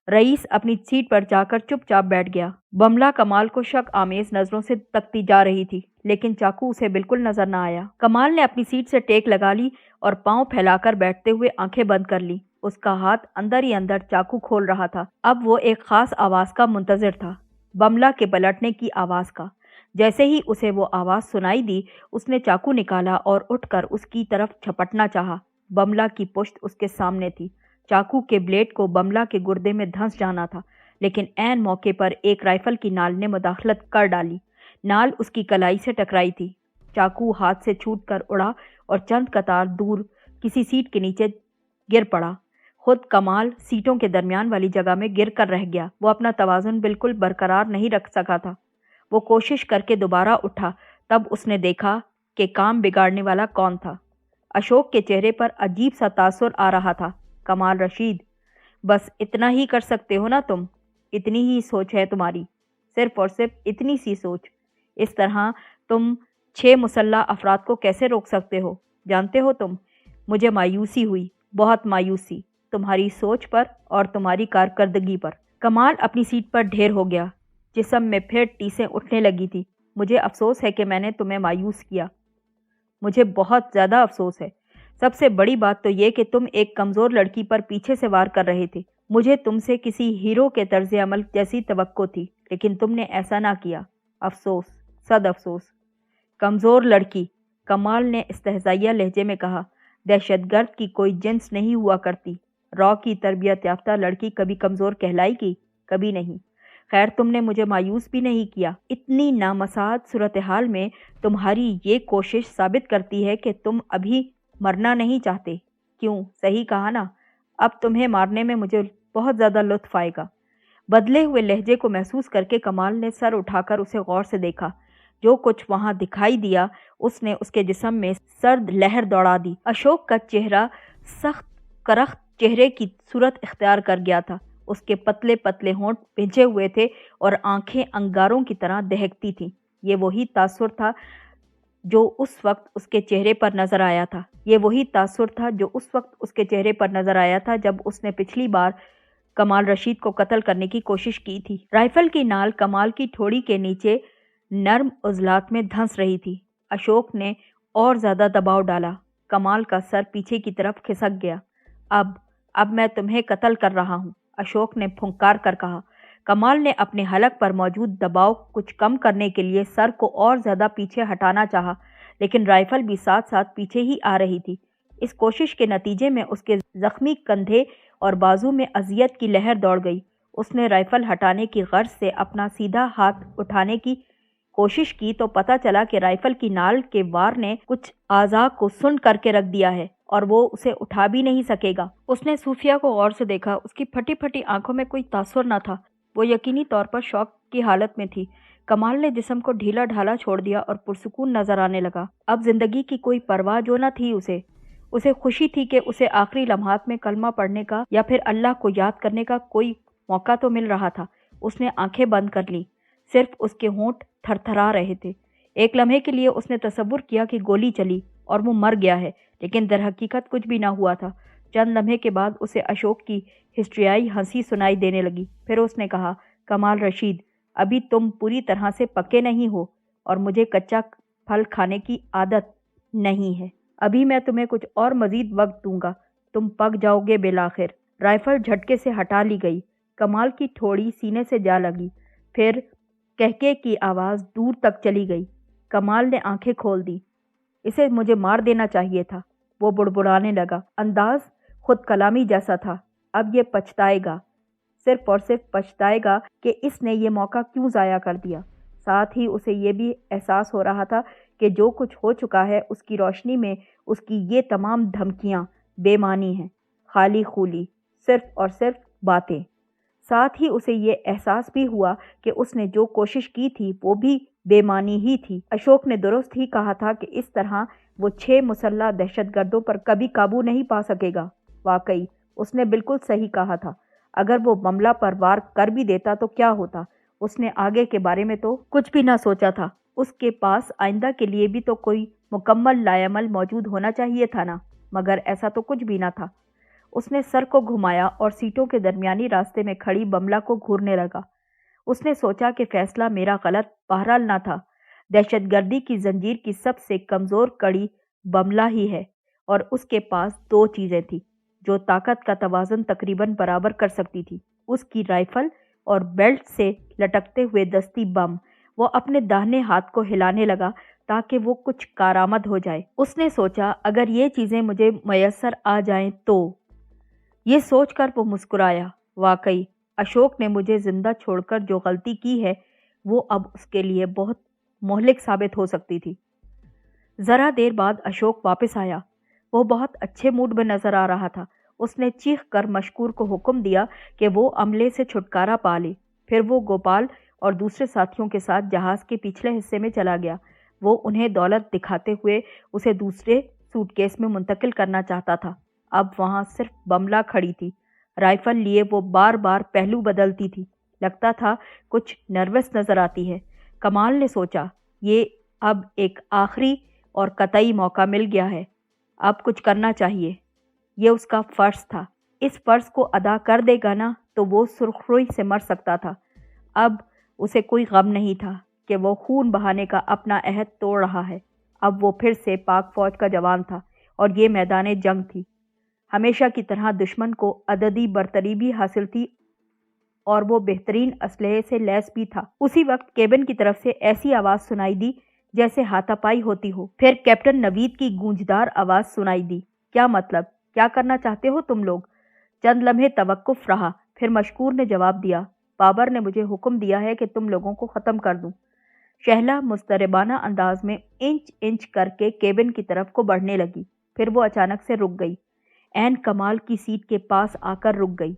रईस अपनी सीट पर जाकर चुपचाप बैठ गया। बमला कमाल को शक आमेज नजरों से तकती जा रही थी, लेकिन चाकू उसे बिल्कुल नजर न आया। कमाल ने अपनी सीट से टेक लगा ली और पाँव फैलाकर बैठते हुए आंखें बंद कर ली। उसका हाथ अंदर ही अंदर चाकू खोल रहा था। अब वो एक खास आवाज का मुंतजिर था, बमला के पलटने की आवाज का। जैसे ही उसे वो आवाज सुनाई दी, उसने चाकू निकाला और उठकर उसकी तरफ झपटना चाहा। बमला की पुश्त उसके सामने थी। चाकू के ब्लेड को बमला के गुर्दे में धंस जाना था, लेकिन ऐन मौके पर एक राइफल की नाल ने मुदाखलत कर डाली। नाल उसकी कलाई से टकराई थी। चाकू हाथ से छूटकर उड़ा और चंद कतार दूर किसी सीट के नीचे गिर पड़ा। खुद कमाल सीटों के दरमियान वाली जगह में गिर कर रह गया। वो अपना तवाज़ुन बिल्कुल बरकरार नहीं रख सका था। वो कोशिश करके दोबारा उठा, तब उसने देखा कि काम बिगाड़ने वाला कौन था। अशोक के चेहरे पर अजीब सा तासुर आ रहा था। कमाल रशीद, बस इतना ही कर सकते हो ना तुम? इतनी ही सोच है तुम्हारी, सिर्फ और सिर्फ इतनी सी सोच। इस तरह तुम 6 मुसल्लह अफराद को कैसे रोक सकते हो? जानते हो तुम, मुझे मायूसी हुई, बहुत मायूसी, तुम्हारी सोच पर और तुम्हारी कारकर्दगी पर। कमाल अपनी सीट पर ढेर हो गया। जिस्म में फिर टीसें उठने लगी थी। मुझे अफसोस है कि मैंने तुम्हें मायूस किया, मुझे बहुत ज़्यादा अफसोस है। सबसे बड़ी बात तो ये कि तुम एक कमज़ोर लड़की पर पीछे से वार कर रहे थे। मुझे तुमसे किसी हीरो के तर्ज अमल जैसी तवक्को थी, लेकिन तुमने ऐसा ना किया। अफसोस, सद अफसोस। कमज़ोर लड़की, कमाल ने इस्तेहज़ाइया लहजे में कहा। दहशतगर्द की कोई जिन्स नहीं हुआ करती। रॉ की तरबियत याफ्ता लड़की कभी कमज़ोर कहलाएगी? कभी नहीं। खैर, तुमने मुझे मायूस भी नहीं किया। इतनी नामसाद सूरत हाल में तुम्हारी ये कोशिश साबित करती है कि तुम अभी मरना नहीं चाहते। क्यों, सही कहा ना? अब तुम्हें मारने में मुझे बहुत ज़्यादा लुत्फ़ आएगा। बदले हुए लहजे को महसूस करके कमाल ने सर उठाकर उसे गौर से देखा। जो कुछ वहाँ दिखाई दिया, उसने उसके जिस्म में सर्द लहर दौड़ा दी। अशोक का चेहरा सख्त करख्त चेहरे की सूरत इख्तियार कर गया था। उसके पतले पतले होंठ भिंचे हुए थे और आंखें अंगारों की तरह दहकती थीं। ये वही तासुर था जो उस वक्त उसके चेहरे पर नजर आया था। ये वही तासुर था जो उस वक्त उसके चेहरे पर नजर आया था जब उसने पिछली बार कमाल रशीद को कत्ल करने की कोशिश की थी। राइफल की नाल कमाल की ठोड़ी के नीचे नर्म उजलात में धंस रही थी। अशोक ने और ज़्यादा दबाव डाला। कमाल का सर पीछे की तरफ खिसक गया। अब मैं तुम्हें कत्ल कर रहा हूँ, अशोक ने फुंकार कर कहा। कमाल ने अपने हलक पर मौजूद दबाव कुछ कम करने के लिए सर को और ज़्यादा पीछे हटाना चाहा, लेकिन राइफल भी साथ साथ पीछे ही आ रही थी। इस कोशिश के नतीजे में उसके ज़ख्मी कंधे और बाजू में अजियत की लहर दौड़ गई। उसने राइफल हटाने की गर्ज से अपना सीधा हाथ उठाने की कोशिश की तो पता चला कि राइफल की नाल के वार ने कुछ आज़ा को सुन करके रख दिया है और वो उसे उठा भी नहीं सकेगा। उसने सूफिया को गौर से देखा। उसकी फटी फटी आंखों में कोई तासुर न था। वो यकीनी तौर पर शौक की हालत में थी। कमाल ने जिस्म को ढीला ढाला छोड़ दिया और पुरसुकून नजर आने लगा। अब जिंदगी की कोई परवाह जो न थी उसे खुशी थी कि उसे आखिरी लम्हात में कलमा पढ़ने का या फिर अल्लाह को याद करने का कोई मौका तो मिल रहा था। उसने आंखें बंद कर ली, सिर्फ उसके होंठ थरथरा रहे थे। एक लम्हे के लिए उसने तसव्वुर किया कि गोली चली और वो मर गया है, लेकिन दरहकीकत कुछ भी ना हुआ था। चंद लम्हे के बाद उसे अशोक की हिस्ट्रियाई हंसी सुनाई देने लगी। फिर उसने कहा, कमाल रशीद, अभी तुम पूरी तरह से पक्के नहीं हो और मुझे कच्चा फल खाने की आदत नहीं है। अभी मैं तुम्हें कुछ और मजीद वक्त दूंगा, तुम पक जाओगे बेलाखिर। राइफल झटके से हटा ली गई। कमाल की ठोड़ी सीने से जा लगी। फिर कहके की आवाज़ दूर तक चली गई। कमाल ने आंखें खोल दी। इसे मुझे मार देना चाहिए था, वो बुड़बुड़ाने लगा। अंदाज खुद कलामी जैसा था। अब ये पछताएगा, सिर्फ और सिर्फ पछताएगा कि इसने ये मौका क्यों ज़ाया कर दिया। साथ ही उसे ये भी एहसास हो रहा था कि जो कुछ हो चुका है उसकी रोशनी में उसकी ये तमाम धमकियां बेमानी हैं, खाली खूली, सिर्फ और सिर्फ बातें। साथ ही उसे ये एहसास भी हुआ कि उसने जो कोशिश की थी वो भी बेमानी ही थी। अशोक ने दुरुस्त ही कहा था कि इस तरह वो 6 मुसल्लह दहशतगर्दों पर कभी काबू नहीं पा सकेगा। वाकई उसने बिल्कुल सही कहा था। अगर वो बमला पर वार कर भी देता तो क्या होता। उसने आगे के बारे में तो कुछ भी ना सोचा था। उसके पास आइंदा के लिए भी तो कोई मुकम्मल लायमल मौजूद होना चाहिए था ना, मगर ऐसा तो कुछ भी ना था। उसने सर को घुमाया और सीटों के दरमियानी रास्ते में खड़ी बमला को घूरने लगा। उसने सोचा कि फैसला मेरा गलत बहरहाल ना था। दहशतगर्दी की जंजीर की सबसे कमज़ोर कड़ी बमला ही है और उसके पास 2 चीज़ें थी जो ताकत का तवाज़ुन तकरीबन बराबर कर सकती थी, उसकी राइफल और बेल्ट से लटकते हुए दस्ती बम। वो अपने दाहिने हाथ को हिलाने लगा ताकि वो कुछ कारामद हो जाए। उसने सोचा, अगर ये चीज़ें मुझे मयसर आ जाएं तो। ये सोचकर वो मुस्कुराया। वाकई अशोक ने मुझे जिंदा छोड़कर जो गलती की है वो अब उसके लिए बहुत मोहलिक साबित हो सकती थी। ज़रा देर बाद अशोक वापस आया। वो बहुत अच्छे मूड में नजर आ रहा था। उसने चीख कर मशकूर को हुक्म दिया कि वो अमले से छुटकारा पा ले। फिर वो गोपाल और दूसरे साथियों के साथ जहाज़ के पिछले हिस्से में चला गया। वो उन्हें दौलत दिखाते हुए उसे दूसरे सूटकेस में मुंतकिल करना चाहता था। अब वहाँ सिर्फ बमला खड़ी थी। राइफल लिए वो बार बार पहलू बदलती थी। लगता था कुछ नर्वस नजर आती है। कमाल ने सोचा, ये अब एक आखिरी और कतई मौका मिल गया है, अब कुछ करना चाहिए। ये उसका फ़र्ज़ था। इस फ़र्ज़ को अदा कर देगा ना तो वो सुरखरुई से मर सकता था। अब उसे कोई गम नहीं था कि वो खून बहाने का अपना अहद तोड़ रहा है। अब वो फिर से पाक फ़ौज का जवान था और ये मैदान जंग थी। हमेशा की तरह दुश्मन को अददी बरतरी भी हासिल थी और वो बेहतरीन असलहे से लैस भी था। उसी वक्त केबिन की तरफ से ऐसी आवाज़ सुनाई दी जैसे हाथापाई होती हो। फिर कैप्टन नवीद की गूंजदार आवाज़ सुनाई दी, क्या मतलब, क्या करना चाहते हो तुम लोग? चंद लम्हे तवक्कुफ रहा। फिर मशकूर ने जवाब दिया, बाबर ने मुझे हुक्म दिया है कि तुम लोगों को ख़त्म कर दूं। शहला मुस्तरबाना अंदाज में इंच इंच करके केबिन की तरफ को बढ़ने लगी। फिर वो अचानक से रुक गई। ऐन कमाल की सीट के पास आकर रुक गई।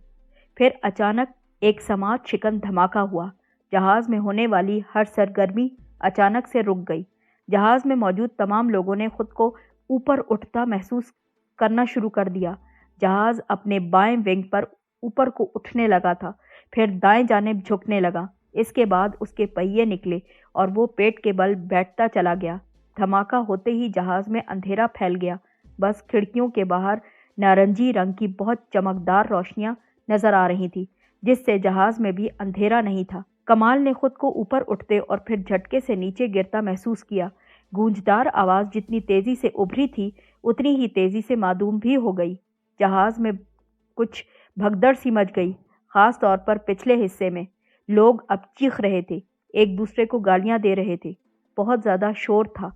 फिर अचानक एक समात शिकन धमाका हुआ। जहाज़ में होने वाली हर सरगर्मी अचानक से रुक गई। जहाज़ में मौजूद तमाम लोगों ने खुद को ऊपर उठता महसूस करना शुरू कर दिया। जहाज़ अपने बाएं विंग पर ऊपर को उठने लगा था, फिर दाएं जानिब झुकने लगा। इसके बाद उसके पहिए निकले और वो पेट के बल बैठता चला गया। धमाका होते ही जहाज़ में अंधेरा फैल गया। बस खिड़कियों के बाहर नारंगी रंग की बहुत चमकदार रोशनियां नजर आ रही थी, जिससे जहाज़ में भी अंधेरा नहीं था। कमाल ने खुद को ऊपर उठते और फिर झटके से नीचे गिरता महसूस किया। गूंजदार आवाज़ जितनी तेज़ी से उभरी थी उतनी ही तेज़ी से मादूम भी हो गई। जहाज़ में कुछ भगदड़ सी मच गई, ख़ास तौर पर पिछले हिस्से में। लोग अब चीख रहे थे, एक दूसरे को गालियां दे रहे थे। बहुत ज़्यादा शोर था।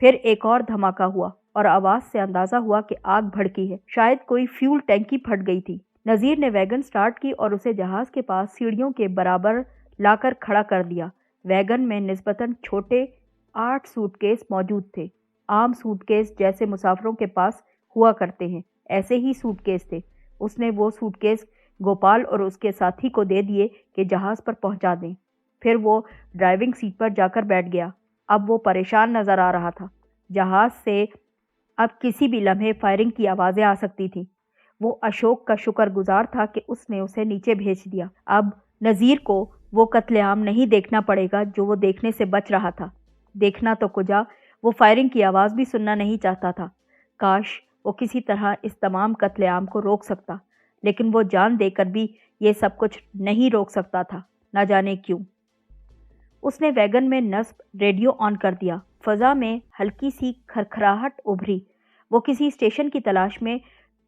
फिर एक और धमाका हुआ और आवाज़ से अंदाज़ा हुआ कि आग भड़की है। शायद कोई फ्यूल टैंकी फट गई थी। नज़ीर ने वैगन स्टार्ट की और उसे जहाज़ के पास सीढ़ियों के बराबर लाकर खड़ा कर दिया। वैगन में निस्बतन छोटे 8 सूटकेस मौजूद थे। आम सूटकेस जैसे मुसाफिरों के पास हुआ करते हैं, ऐसे ही सूटकेस थे। उसने वो सूटकेस गोपाल और उसके साथी को दे दिए कि जहाज़ पर पहुंचा दें। फिर वो ड्राइविंग सीट पर जाकर बैठ गया। अब वो परेशान नजर आ रहा था। जहाज से अब किसी भी लम्हे फायरिंग की आवाज़ें आ सकती थीं। वो अशोक का शुक्रगुजार था कि उसने उसे नीचे भेज दिया। अब नज़ीर को वो कत्लेआम नहीं देखना पड़ेगा जो वो देखने से बच रहा था। देखना तो कुजा, वो फायरिंग की आवाज़ भी सुनना नहीं चाहता था। काश वो किसी तरह इस तमाम कत्लेआम को रोक सकता, लेकिन वो जान देकर भी ये सब कुछ नहीं रोक सकता था, न जाने क्यों। उसने वैगन में नस्ब रेडियो ऑन कर दिया। फ़ज़ा में हल्की सी खरखराहट उभरी। वो किसी स्टेशन की तलाश में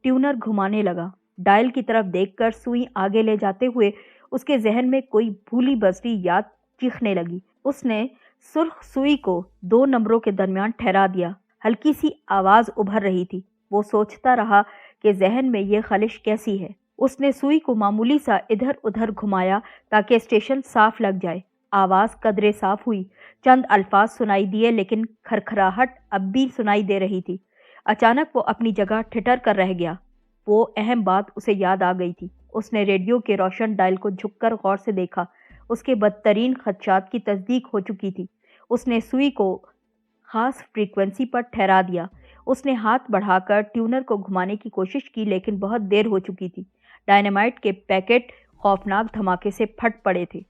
ट्यूनर घुमाने लगा। डायल की तरफ देखकर सुई आगे ले जाते हुए उसके जहन में कोई भूली बसरी याद चीखने लगी। उसने सुर्ख सुई को 2 नंबरों के दरमियान ठहरा दिया। हल्की सी आवाज़ उभर रही थी। वो सोचता रहा कि जहन में ये खलिश कैसी है। उसने सुई को मामूली सा इधर उधर घुमाया ताकि स्टेशन साफ लग जाए। आवाज़ कदरे साफ हुई। चंद अल्फाज सुनाई दिए, लेकिन खरखराहट अब भी सुनाई दे रही थी। अचानक वो अपनी जगह ठिठर कर रह गया। वो अहम बात उसे याद आ गई थी। उसने रेडियो के रोशन डायल को झुककर गौर से देखा। उसके बदतरीन खदशात की तस्दीक हो चुकी थी। उसने सुई को खास फ्रीक्वेंसी पर ठहरा दिया। उसने हाथ बढ़ाकर ट्यूनर को घुमाने की कोशिश की, लेकिन बहुत देर हो चुकी थी। डायनामाइट के पैकेट खौफनाक धमाके से फट पड़े थे।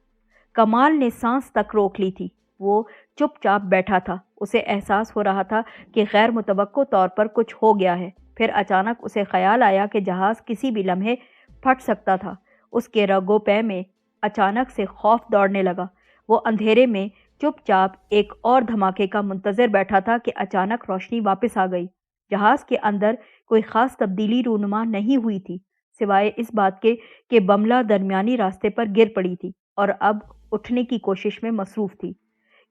कमाल ने सांस तक रोक ली थी। वो चुपचाप बैठा था। उसे एहसास हो रहा था कि गैर मुतवक्को तौर पर कुछ हो गया है। फिर अचानक उसे ख्याल आया कि जहाज़ किसी भी लम्हे फट सकता था। उसके रगो पै में अचानक से खौफ दौड़ने लगा। वो अंधेरे में चुपचाप एक और धमाके का मुंतज़िर बैठा था कि अचानक रोशनी वापस आ गई। जहाज़ के अंदर कोई ख़ास तब्दीली रूनुमा नहीं हुई थी, सिवाय इस बात के कि बमला दरमियानी रास्ते पर गिर पड़ी थी और अब उठने की कोशिश में मसरूफ़ थी।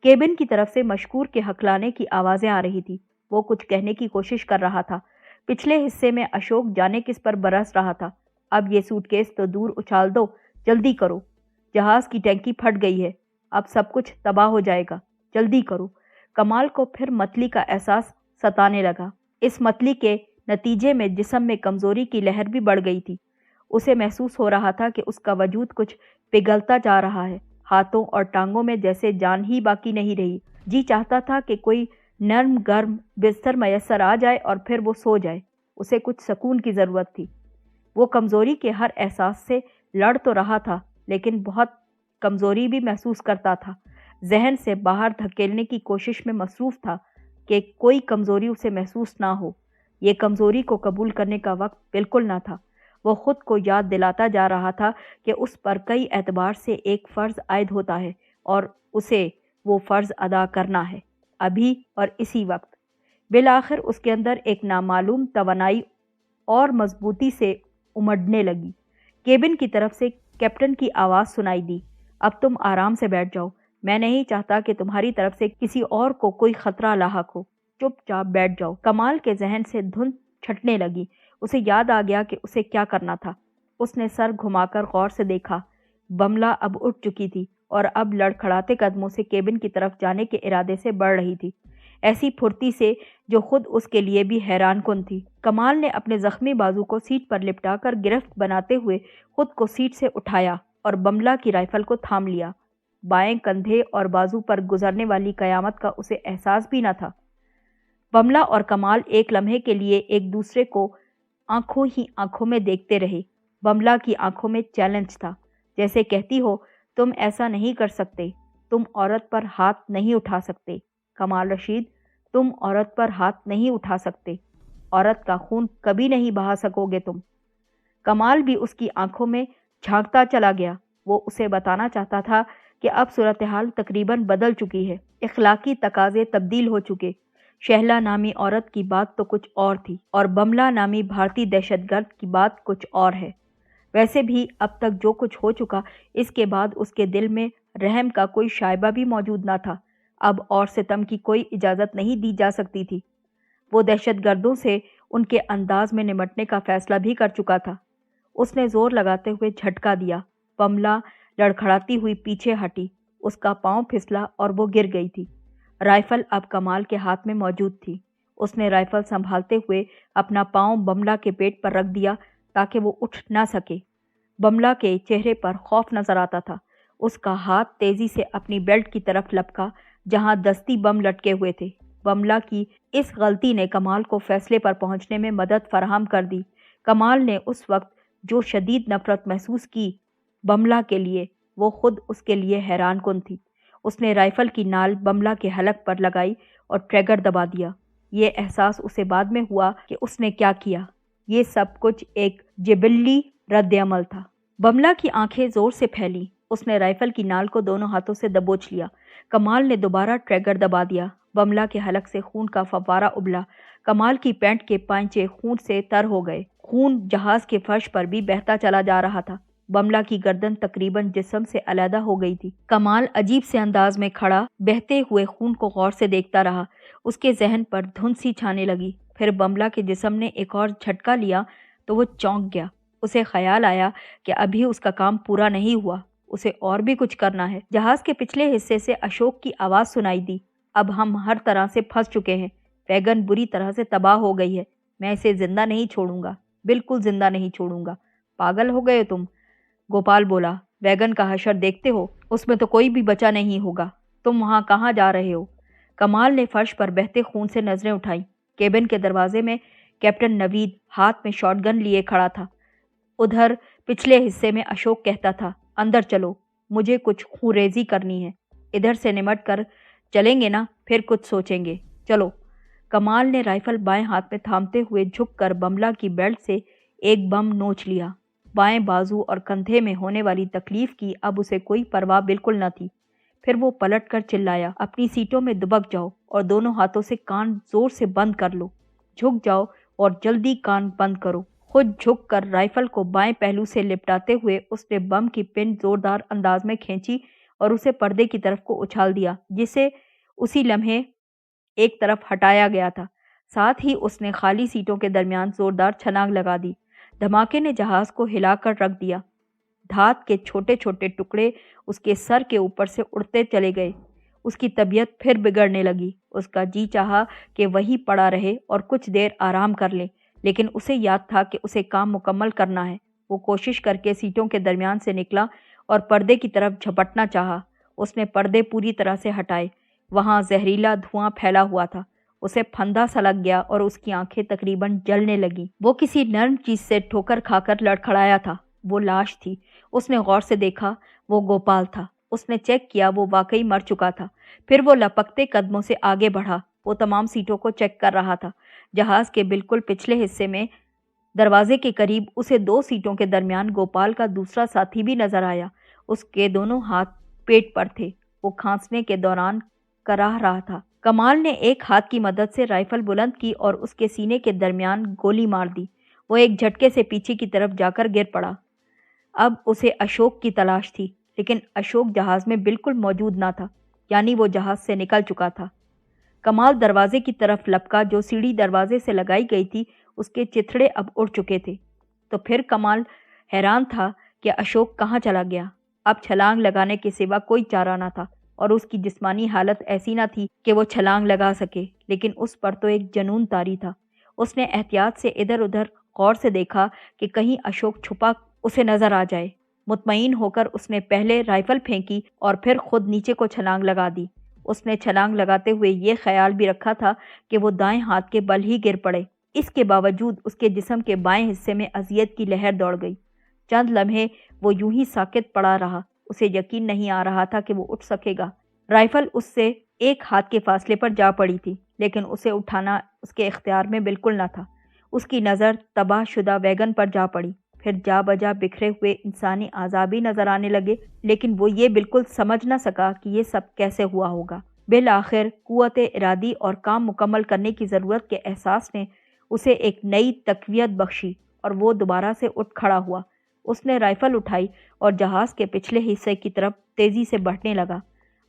केबिन की तरफ से मशकूर के हकलाने की आवाज़ें आ रही थी। वो कुछ कहने की कोशिश कर रहा था। पिछले हिस्से में अशोक जाने किस पर बरस रहा था। अब ये सूटकेस तो दूर उछाल दो, जल्दी करो, जहाज़ की टैंकी फट गई है, अब सब कुछ तबाह हो जाएगा, जल्दी करो। कमाल को फिर मतली का एहसास सताने लगा। इस मतली के नतीजे में जिस्म में कमज़ोरी की लहर भी बढ़ गई थी। उसे महसूस हो रहा था कि उसका वजूद कुछ पिघलता जा रहा है। हाथों और टांगों में जैसे जान ही बाकी नहीं रही। जी चाहता था कि कोई नर्म गर्म बिस्तर मैसर आ जाए और फिर वो सो जाए। उसे कुछ सुकून की ज़रूरत थी। वो कमज़ोरी के हर एहसास से लड़ तो रहा था, लेकिन बहुत कमज़ोरी भी महसूस करता था। जहन से बाहर धकेलने की कोशिश में मसरूफ़ था कि कोई कमज़ोरी उसे महसूस ना हो। ये कमज़ोरी को कबूल करने का वक्त बिल्कुल ना था। वो ख़ुद को याद दिलाता जा रहा था कि उस पर कई एतबार से एक फ़र्ज़ आयद होता है और उसे वो फ़र्ज़ अदा करना है, अभी और इसी वक्त। बिलाखिर उसके अंदर एक नामालूम तवानाई और मजबूती से उमड़ने लगी। केबिन की तरफ से कैप्टन की आवाज़ सुनाई दी, अब तुम आराम से बैठ जाओ। मैं नहीं चाहता कि तुम्हारी तरफ से किसी और को कोई ख़तरा लाहक हो। चुपचाप बैठ जाओ। कमाल के जहन से धुंध छटने लगी। उसे याद आ गया कि उसे क्या करना था। उसने सर घुमाकर गौर से देखा। बमला अब उठ चुकी थी और अब लड़खड़ाते कदमों से केबिन की तरफ जाने के इरादे से बढ़ रही थी, ऐसी फुर्ती से जो खुद उसके लिए भी हैरान कुन थी। कमाल ने अपने जख्मी बाजू को सीट पर लिपटाकर गिरफ्त बनाते हुए खुद को सीट से उठाया और बमला की राइफल को थाम लिया। बाएं कंधे और बाजू पर गुजरने वाली कयामत का उसे एहसास भी न था। बमला और कमाल एक लम्हे के लिए एक दूसरे को आंखों ही आंखों में देखते रहे। बमला की आंखों में चैलेंज था, जैसे कहती हो तुम ऐसा नहीं कर सकते, तुम औरत पर हाथ नहीं उठा सकते। कमाल रशीद, तुम औरत पर हाथ नहीं उठा सकते, औरत का खून कभी नहीं बहा सकोगे तुम। कमाल भी उसकी आंखों में झांकता चला गया। वो उसे बताना चाहता था कि अब सूरत हाल तकरीबन बदल चुकी है, इखलाकी तकाजे तब्दील हो चुके। शहला नामी औरत की बात तो कुछ और थी और बमला नामी भारतीय दहशतगर्द की बात कुछ और है। वैसे भी अब तक जो कुछ हो चुका, इसके बाद उसके दिल में रहम का कोई शायबा भी मौजूद न था। अब और सितम की कोई इजाज़त नहीं दी जा सकती थी। वो दहशतगर्दों से उनके अंदाज में निमटने का फैसला भी कर चुका था। उसने जोर लगाते हुए झटका दिया। बमला लड़खड़ाती हुई पीछे हटी। उसका पांव फिसला और वो गिर गई थी। राइफल अब कमाल के हाथ में मौजूद थी। उसने राइफल संभालते हुए अपना पांव बमला के पेट पर रख दिया ताकि वो उठ ना सके। बमला के चेहरे पर खौफ नजर आता था। उसका हाथ तेजी से अपनी बेल्ट की तरफ लपका जहां दस्ती बम लटके हुए थे। बमला की इस गलती ने कमाल को फैसले पर पहुंचने में मदद फराहम कर दी। कमाल ने उस वक्त जो शदीद नफरत महसूस की बमला के लिए, वो खुद उसके लिए हैरान कुन थी। उसने राइफल की नाल बमला के हलक पर लगाई और ट्रिगर दबा दिया। ये एहसास उसे बाद में हुआ कि उसने क्या किया। ये सब कुछ एक जिबिल्ली रद्द-ए-अमल था। बमला की आंखें जोर से फैली। उसने राइफल की नाल को दोनों हाथों से दबोच लिया। कमाल ने दोबारा ट्रिगर दबा दिया। बमला के हलक से खून का फव्वारा उबला। कमाल की पैंट के पांचे खून से तर हो गए। खून जहाज के फर्श पर भी बहता चला जा रहा था। बमला की गर्दन तकरीबन जिस्म से अलहदा हो गई थी। कमाल अजीब से अंदाज में खड़ा बहते हुए खून को गौर से देखता रहा। उसके जहन पर धुंध सी छाने लगी। फिर बमला के जिस्म ने एक और झटका लिया तो वो चौंक गया। उसे ख्याल आया कि अभी उसका काम पूरा नहीं हुआ, उसे और भी कुछ करना है। जहाज के पिछले हिस्से से अशोक की आवाज़ सुनाई दी। अब हम हर तरह से फंस चुके हैं। वैगन बुरी तरह से तबाह हो गई है। मैं इसे जिंदा नहीं छोड़ूंगा, बिल्कुल जिंदा नहीं छोड़ूंगा। पागल हो गए तुम? गोपाल बोला। वैगन का हशर देखते हो, उसमें तो कोई भी बचा नहीं होगा। तुम वहां कहाँ जा रहे हो? कमाल ने फर्श पर बहते खून से नजरें उठाई। केबिन के दरवाजे में कैप्टन नवीद हाथ में शॉटगन लिए खड़ा था। उधर पिछले हिस्से में अशोक कहता था, अंदर चलो, मुझे कुछ खूंरेजी करनी है। इधर से निमट कर चलेंगे ना, फिर कुछ सोचेंगे। चलो। कमाल ने राइफल बाएं हाथ में थामते हुए झुककर बमला की बेल्ट से एक बम नोच लिया। बाएं बाजू और कंधे में होने वाली तकलीफ की अब उसे कोई परवाह बिल्कुल न थी। फिर वो पलट कर चिल्लाया, अपनी सीटों में दुबक जाओ और दोनों हाथों से कान जोर से बंद कर लो। झुक जाओ और जल्दी कान बंद करो। खुद झुककर राइफल को बाएं पहलू से लिपटाते हुए उसने बम की पिन जोरदार अंदाज में खींची और उसे पर्दे की तरफ को उछाल दिया, जिसे उसी लम्हे एक तरफ हटाया गया था। साथ ही उसने खाली सीटों के दरमियान जोरदार छलांग लगा दी। धमाके ने जहाज को हिलाकर रख दिया। धात के छोटे छोटे टुकड़े उसके सर के ऊपर से उड़ते चले गए। उसकी तबीयत फिर बिगड़ने लगी। उसका जी चाहा कि वहीं पड़ा रहे और कुछ देर आराम कर ले, लेकिन उसे याद था कि उसे काम मुकम्मल करना है। वो कोशिश करके सीटों के दरमियान से निकला और पर्दे की तरफ झपटना चाहा। उसने पर्दे पूरी तरह से हटाए। वहां जहरीला धुआं फैला हुआ था। उसे फंदा सा लग गया और उसकी आंखें तकरीबन जलने लगी। वो किसी नर्म चीज से ठोकर खाकर लड़खड़ाया था। वो लाश थी। उसने गौर से देखा, वो गोपाल था। उसने चेक किया, वो वाकई मर चुका था। फिर वो लपकते कदमों से आगे बढ़ा। वो तमाम सीटों को चेक कर रहा था। जहाज के बिल्कुल पिछले हिस्से में दरवाजे के करीब उसे 2 सीटों के दरमियान गोपाल का दूसरा साथी भी नजर आया। उसके दोनों हाथ पेट पर थे। वो खांसने के दौरान कराह रहा था। कमाल ने एक हाथ की मदद से राइफल बुलंद की और उसके सीने के दरमियान गोली मार दी। वो एक झटके से पीछे की तरफ जाकर गिर पड़ा। अब उसे अशोक की तलाश थी, लेकिन अशोक जहाज में बिल्कुल मौजूद ना था, यानी वो जहाज से निकल चुका था। कमाल दरवाजे की तरफ लपका। जो सीढ़ी दरवाजे से लगाई गई थी, उसके चिथड़े अब उड़ चुके थे। तो फिर कमाल हैरान था कि अशोक कहाँ चला गया। अब छलांग लगाने के सिवा कोई चारा ना था और उसकी जिस्मानी हालत ऐसी ना थी कि वो छलांग लगा सके, लेकिन उस पर तो एक जनून तारी था। उसने एहतियात से इधर उधर गौर से देखा कि कहीं अशोक छुपा उसे नजर आ जाए। मुतमईन होकर उसने पहले राइफल फेंकी और फिर खुद नीचे को छलांग लगा दी। उसने छलांग लगाते हुए ये ख्याल भी रखा था कि वो दाएं हाथ के बल ही गिर पड़े। इसके बावजूद उसके जिस्म के बाएं हिस्से में अजियत की लहर दौड़ गई। चंद लम्हे वो यूं ही साकित पड़ा रहा। उसे यकीन नहीं आ रहा था कि वो उठ सकेगा। राइफल उससे एक हाथ के फासले पर जा पड़ी थी, लेकिन उसे उठाना उसके इख्तियार में बिल्कुल न था। उसकी नज़र तबाहशुदा वैगन पर जा पड़ी। फिर जा बजा बिखरे हुए इंसानी आज़ा भी नजर आने लगे, लेकिन वो ये बिल्कुल समझ न सका कि ये सब कैसे हुआ होगा। बिल आखिर कुव्वत इरादी और काम मुकम्मल करने की ज़रूरत के एहसास ने उसे एक नई तक़वियत बख्शी और वो दोबारा से उठ खड़ा हुआ। उसने राइफल उठाई और जहाज़ के पिछले हिस्से की तरफ तेज़ी से बढ़ने लगा।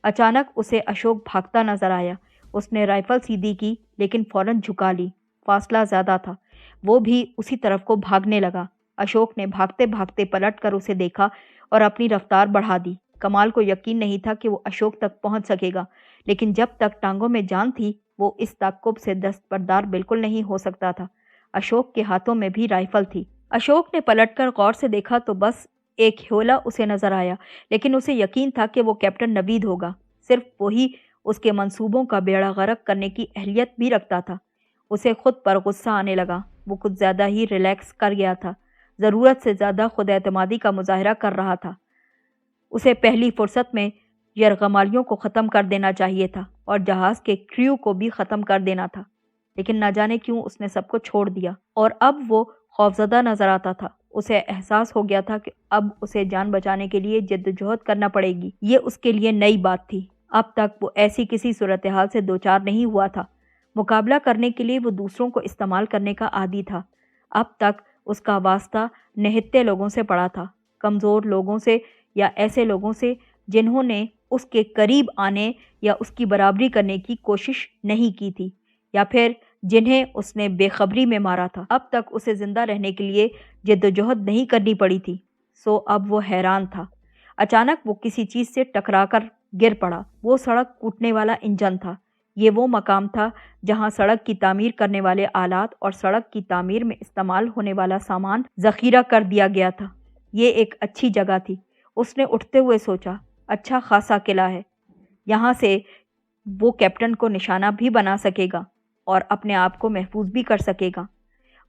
अचानक उसे अशोक भागता नजर आया। उसने राइफल सीधी की, लेकिन फौरन झुका ली। फासला ज़्यादा था। वो भी उसी तरफ को भागने लगा। अशोक ने भागते भागते पलट कर उसे देखा और अपनी रफ्तार बढ़ा दी। कमाल को यकीन नहीं था कि वो अशोक तक पहुंच सकेगा, लेकिन जब तक टांगों में जान थी वो इस ताक़ुब से दस्तबरदार बिल्कुल नहीं हो सकता था। अशोक के हाथों में भी राइफल थी। अशोक ने पलटकर गौर से देखा तो बस एक ह्योला उसे नजर आया, लेकिन उसे यकीन था कि वो कैप्टन नवीद होगा। सिर्फ वही उसके मंसूबों का बेड़ा गर्क करने की अहलियत भी रखता था। उसे खुद पर गुस्सा आने लगा। वो कुछ ज़्यादा ही रिलैक्स कर गया था, ज़रूरत से ज़्यादा खुद एतमादी का मुजाहरा कर रहा था। उसे पहली फुर्सत में यरगमालियों को ख़त्म कर देना चाहिए था और जहाज़ के क्रू को भी ख़त्म कर देना था, लेकिन न जाने क्यों उसने सबको छोड़ दिया और अब वो खौफजदा नज़र आता था। उसे एहसास हो गया था कि अब उसे जान बचाने के लिए जद्दोजहद करना पड़ेगी। ये उसके लिए नई बात थी। अब तक वो ऐसी किसी सूरत हाल से दो चार नहीं हुआ था। मुकाबला करने के लिए वो दूसरों को इस्तेमाल करने का आदी था। अब तक उसका वास्ता निहत्ते लोगों से पड़ा था, कमज़ोर लोगों से या ऐसे लोगों से जिन्होंने उसके करीब आने या उसकी बराबरी करने की कोशिश नहीं की थी, या फिर जिन्हें उसने बेखबरी में मारा था। अब तक उसे जिंदा रहने के लिए जद्दोजहद नहीं करनी पड़ी थी। सो अब वो हैरान था। अचानक वो किसी चीज़ से टकराकर गिर पड़ा। वो सड़क कूटने वाला इंजन था। ये वो मकाम था जहाँ सड़क की तामीर करने वाले आलात और सड़क की तामीर में इस्तेमाल होने वाला सामान ज़ख़ीरा कर दिया गया था। ये एक अच्छी जगह थी। उसने उठते हुए सोचा, अच्छा खासा किला है, यहाँ से वो कैप्टन को निशाना भी बना सकेगा और अपने आप को महफूज भी कर सकेगा।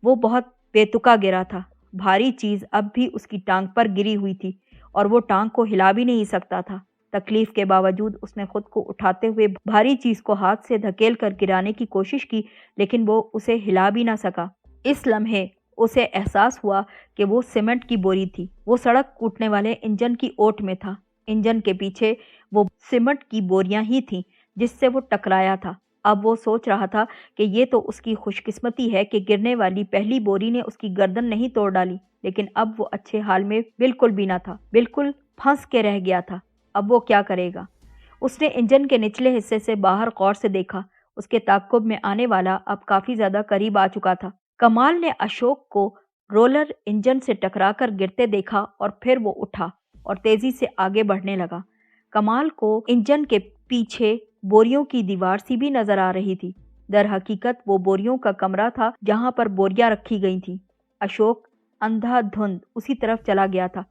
वो बहुत बेतुका गिरा था। भारी चीज़ अब भी उसकी टांग पर गिरी हुई थी और वो टांग को हिला भी नहीं सकता था। तकलीफ के बावजूद उसने खुद को उठाते हुए भारी चीज़ को हाथ से धकेल कर गिराने की कोशिश की, लेकिन वो उसे हिला भी ना सका। इस लम्हे उसे एहसास हुआ कि वो सीमेंट की बोरी थी। वो सड़क कूटने वाले इंजन की ओट में था। इंजन के पीछे वो सीमेंट की बोरियां ही थीं जिससे वो टकराया था। अब वो सोच रहा था कि ये तो उसकी खुशकिस्मती है कि गिरने वाली पहली बोरी ने उसकी गर्दन नहीं तोड़ डाली, लेकिन अब वो अच्छे हाल में बिल्कुल भी ना था, बिल्कुल फंस के रह गया था। अब वो क्या करेगा? उसने इंजन के निचले हिस्से से बाहर गौर से देखा। उसके ताक़ुब में आने वाला अब काफ़ी ज़्यादा करीब आ चुका था। कमाल ने अशोक को रोलर इंजन से टकराकर गिरते देखा और फिर वो उठा और तेज़ी से आगे बढ़ने लगा। कमाल को इंजन के पीछे बोरियों की दीवार सी भी नजर आ रही थी। दर हकीकत वो बोरियों का कमरा था जहां पर बोरियां रखी गई थीं। अशोक अंधाधुंध उसी तरफ चला गया था।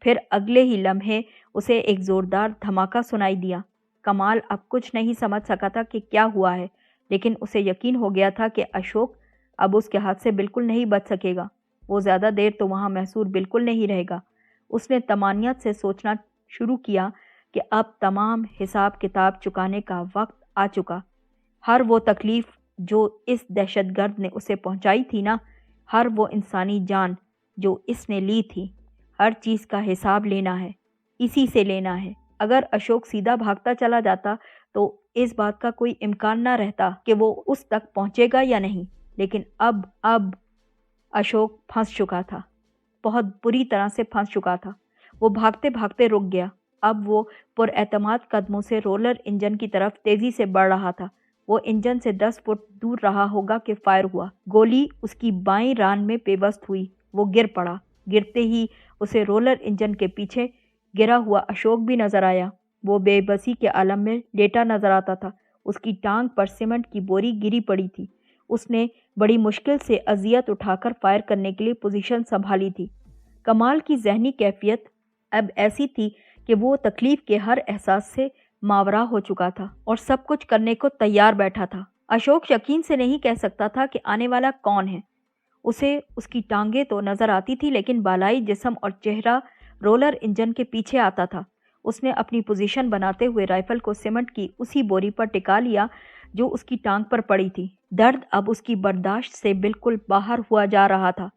फिर अगले ही लम्हे उसे एक जोरदार धमाका सुनाई दिया। कमाल अब कुछ नहीं समझ सका था कि क्या हुआ है, लेकिन उसे यकीन हो गया था कि अशोक अब उसके हाथ से बिल्कुल नहीं बच सकेगा। वो ज़्यादा देर तो वहाँ महसूर बिल्कुल नहीं रहेगा। उसने तमानियत से सोचना शुरू किया कि अब तमाम हिसाब किताब चुकाने का वक्त आ चुका। हर वो तकलीफ़ जो इस दहशतगर्द ने उसे पहुंचाई थी ना, हर वो इंसानी जान जो इसने ली थी, हर चीज़ का हिसाब लेना है, इसी से लेना है। अगर अशोक सीधा भागता चला जाता तो इस बात का कोई इम्कान ना रहता कि वो उस तक पहुंचेगा या नहीं, लेकिन अब अशोक फंस चुका था, बहुत बुरी तरह से फंस चुका था। वो भागते भागते रुक गया। अब वो पुरएतमाद कदमों से रोलर इंजन की तरफ तेजी से बढ़ रहा था। वो इंजन से 10 फुट दूर रहा होगा कि फायर हुआ। गोली उसकी बाईं रान में पेवस्त हुई। वो गिर पड़ा। गिरते ही उसे रोलर इंजन के पीछे गिरा हुआ अशोक भी नजर आया। वो बेबसी के आलम में लेटा नजर आता था। उसकी टांग पर सीमेंट की बोरी गिरी पड़ी थी। उसने बड़ी मुश्किल से अजियत उठाकर फायर करने के लिए पोजीशन संभाली थी। कमाल की जहनी कैफियत अब ऐसी थी कि वो तकलीफ के हर एहसास से मावरा हो चुका था और सब कुछ करने को तैयार बैठा था। अशोक यकीन से नहीं कह सकता था कि आने वाला कौन है। उसे उसकी टांगें तो नजर आती थी, लेकिन बालाई जिस्म और चेहरा रोलर इंजन के पीछे आता था। उसने अपनी पोजीशन बनाते हुए राइफल को सीमेंट की उसी बोरी पर टिका लिया जो उसकी टांग पर पड़ी थी। दर्द अब उसकी बर्दाश्त से बिल्कुल बाहर हुआ जा रहा था।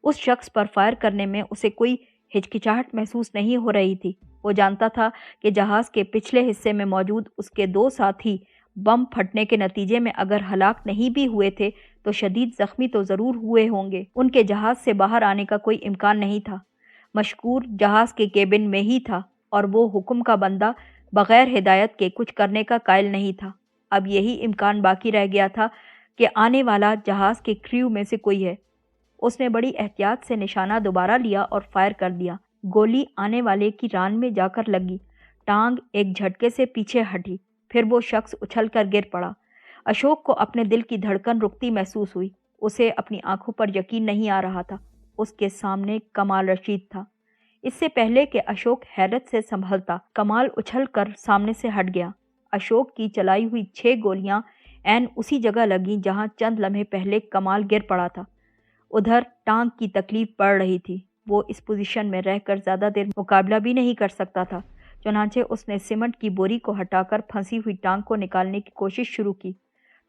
उस शख्स पर फायर करने में उसे कोई हिचकिचाहट महसूस नहीं हो रही थी। वो जानता था कि जहाज़ के पिछले हिस्से में मौजूद उसके 2 साथी बम फटने के नतीजे में अगर हलाक नहीं भी हुए थे तो शदीद जख्मी तो ज़रूर हुए होंगे। उनके जहाज़ से बाहर आने का कोई इम्कान नहीं था। मशकूर जहाज़ के केबिन में ही था और वो हुक्म का बंदा बग़ैर हिदायत के कुछ करने का कायल नहीं था। अब यही इम्कान बाकी रह गया था कि आने वाला जहाज़ के क्रू में से कोई है। उसने बड़ी एहतियात से निशाना दोबारा लिया और फायर कर दिया। गोली आने वाले की रान में जाकर लगी। टांग एक झटके से पीछे हटी। फिर वो शख्स उछल कर गिर पड़ा। अशोक को अपने दिल की धड़कन रुकती महसूस हुई। उसे अपनी आंखों पर यकीन नहीं आ रहा था। उसके सामने कमाल रशीद था। اس سے پہلے کہ اشوک حیرت سے سنبھلتا، کمال اچھل کر سامنے سے ہٹ گیا۔ اشوک کی چلائی ہوئی 6 گولیاں عین اسی جگہ لگیں جہاں چند لمحے پہلے کمال گر پڑا تھا۔ ادھر ٹانگ کی تکلیف بڑھ رہی تھی، وہ اس پوزیشن میں رہ کر زیادہ دیر مقابلہ بھی نہیں کر سکتا تھا، چنانچہ اس نے سیمنٹ کی بوری کو ہٹا کر پھنسی ہوئی ٹانگ کو نکالنے کی کوشش شروع کی۔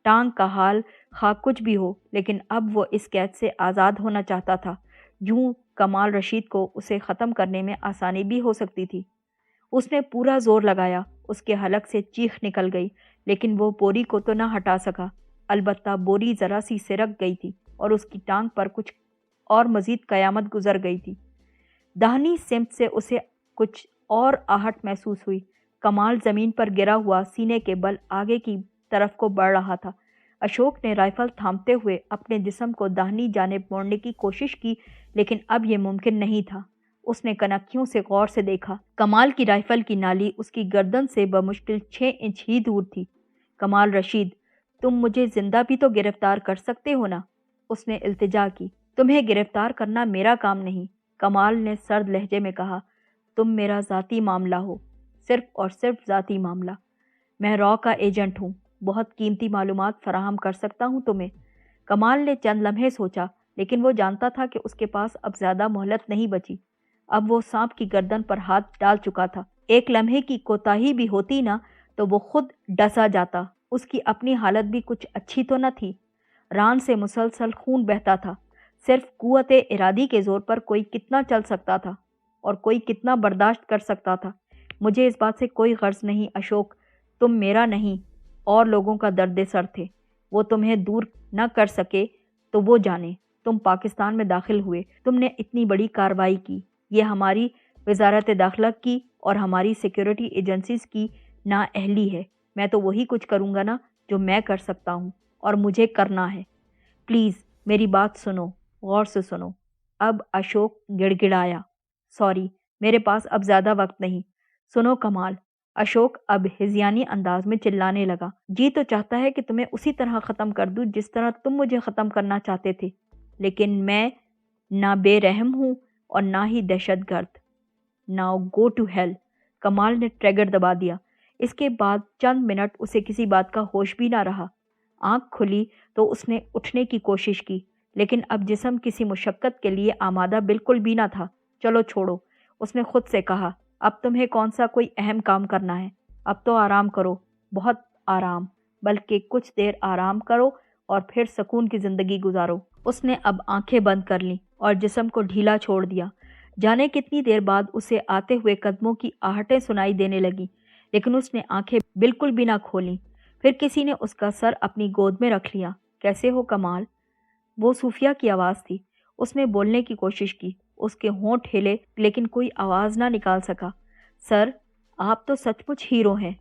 ٹانگ کا حال خواہ کچھ بھی ہو، لیکن اب وہ اس قید سے آزاد ہونا چاہتا تھا۔ یوں کمال رشید کو اسے ختم کرنے میں آسانی بھی ہو سکتی تھی۔ اس نے پورا زور لگایا، اس کے حلق سے چیخ نکل گئی، لیکن وہ بوری کو تو نہ ہٹا سکا۔ البتہ بوری ذرا سی سرک گئی تھی اور اس کی ٹانگ پر کچھ اور مزید قیامت گزر گئی تھی۔ داہنی سمت سے اسے کچھ اور آہٹ محسوس ہوئی۔ کمال زمین پر گرا ہوا سینے کے بل آگے کی طرف کو بڑھ رہا تھا۔ اشوک نے رائفل تھامتے ہوئے اپنے جسم کو داہنی جانب موڑنے کی کوشش کی، لیکن اب یہ ممکن نہیں تھا۔ اس نے کنکھیوں سے غور سے دیکھا۔ کمال کی رائفل کی نالی اس کی گردن سے بمشکل 6 انچ ہی دور تھی۔ کمال رشید، تم مجھے زندہ بھی تو گرفتار کر سکتے ہو نا؟ اس نے التجا کی۔ تمہیں گرفتار کرنا میرا کام نہیں، کمال نے سرد لہجے میں کہا۔ تم میرا ذاتی معاملہ ہو، صرف اور صرف ذاتی معاملہ۔ میں را کا ایجنٹ ہوں، بہت قیمتی معلومات فراہم کر سکتا ہوں تمہیں۔ کمال نے چند لمحے سوچا، لیکن وہ جانتا تھا کہ اس کے پاس اب زیادہ مہلت نہیں بچی۔ اب وہ سانپ کی گردن پر ہاتھ ڈال چکا تھا۔ ایک لمحے کی کوتاہی بھی ہوتی نا تو وہ خود ڈسا جاتا۔ اس کی اپنی حالت بھی کچھ اچھی تو نہ تھی۔ ران سے مسلسل خون بہتا تھا۔ صرف قوت ارادی کے زور پر کوئی کتنا چل سکتا تھا اور کوئی کتنا برداشت کر سکتا تھا۔ مجھے اس بات سے کوئی غرض نہیں اشوک، تم میرا نہیں اور لوگوں کا درد سر تھے۔ وہ تمہیں دور نہ کر سکے تو وہ جانے۔ تم پاکستان میں داخل ہوئے، تم نے اتنی بڑی کارروائی کی، یہ ہماری وزارت داخلہ کی اور ہماری سیکیورٹی ایجنسیز کی نااہلی ہے۔ میں تو وہی کچھ کروں گا نا جو میں کر سکتا ہوں اور مجھے کرنا ہے۔ پلیز میری بات سنو، غور سے سنو۔ اب اشوک گڑ گڑایا۔ سوری، میرے پاس اب زیادہ وقت نہیں۔ سنو کمال، اشوک اب ہذیانی انداز میں چلانے لگا۔ جی تو چاہتا ہے کہ تمہیں اسی طرح ختم کر دوں جس طرح تم مجھے ختم کرنا چاہتے تھے، لیکن میں نہ بے رحم ہوں اور نہ ہی دہشت گرد۔ Now go to hell. Kamal نے ٹریگر دبا دیا۔ اس کے بعد چند منٹ اسے کسی بات کا ہوش بھی نہ رہا۔ آنکھ کھلی تو اس نے اٹھنے کی کوشش کی، لیکن اب جسم کسی مشقت کے لیے آمادہ بالکل بھی نہ تھا۔ چلو چھوڑو، اس نے خود سے کہا، اب تمہیں کون سا کوئی اہم کام کرنا ہے؟ اب تو آرام کرو، بہت آرام، بلکہ کچھ دیر آرام کرو اور پھر سکون کی زندگی گزارو۔ اس نے اب آنکھیں بند کر لیں اور جسم کو ڈھیلا چھوڑ دیا۔ جانے کتنی دیر بعد اسے آتے ہوئے قدموں کی آہٹیں سنائی دینے لگیں، لیکن اس نے آنکھیں بالکل بھی نہ کھولیں۔ پھر کسی نے اس کا سر اپنی گود میں رکھ لیا۔ کیسے ہو کمال؟ وہ صوفیہ کی آواز تھی۔ اس نے بولنے کی کوشش کی، اس کے ہونٹ ہلے لیکن کوئی آواز نہ نکال سکا۔ سر، آپ تو سچ مچ ہیرو ہیں،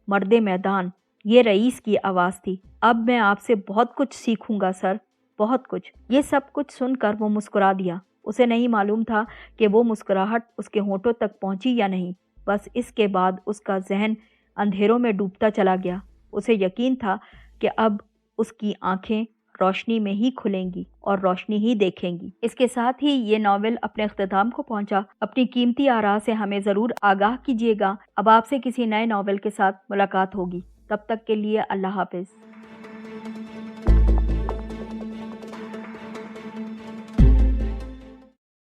مرد میدان۔ یہ رئیس کی آواز تھی۔ اب میں آپ سے بہت کچھ سیکھوں گا سر، بہت کچھ۔ یہ سب کچھ سن کر وہ مسکرا دیا۔ اسے نہیں معلوم تھا کہ وہ مسکراہٹ اس کے ہونٹوں تک پہنچی یا نہیں، بس اس کے بعد اس کا ذہن اندھیروں میں ڈوبتا چلا گیا۔ اسے یقین تھا کہ اب اس کی آنکھیں روشنی میں ہی کھلیں گی اور روشنی ہی دیکھیں گی۔ اس کے ساتھ ہی یہ ناول اپنے اختتام کو پہنچا۔ اپنی قیمتی آراء سے ہمیں ضرور آگاہ کیجیے گا۔ اب آپ سے کسی نئے ناول کے ساتھ ملاقات ہوگی۔ تب تک کے لیے اللہ حافظ۔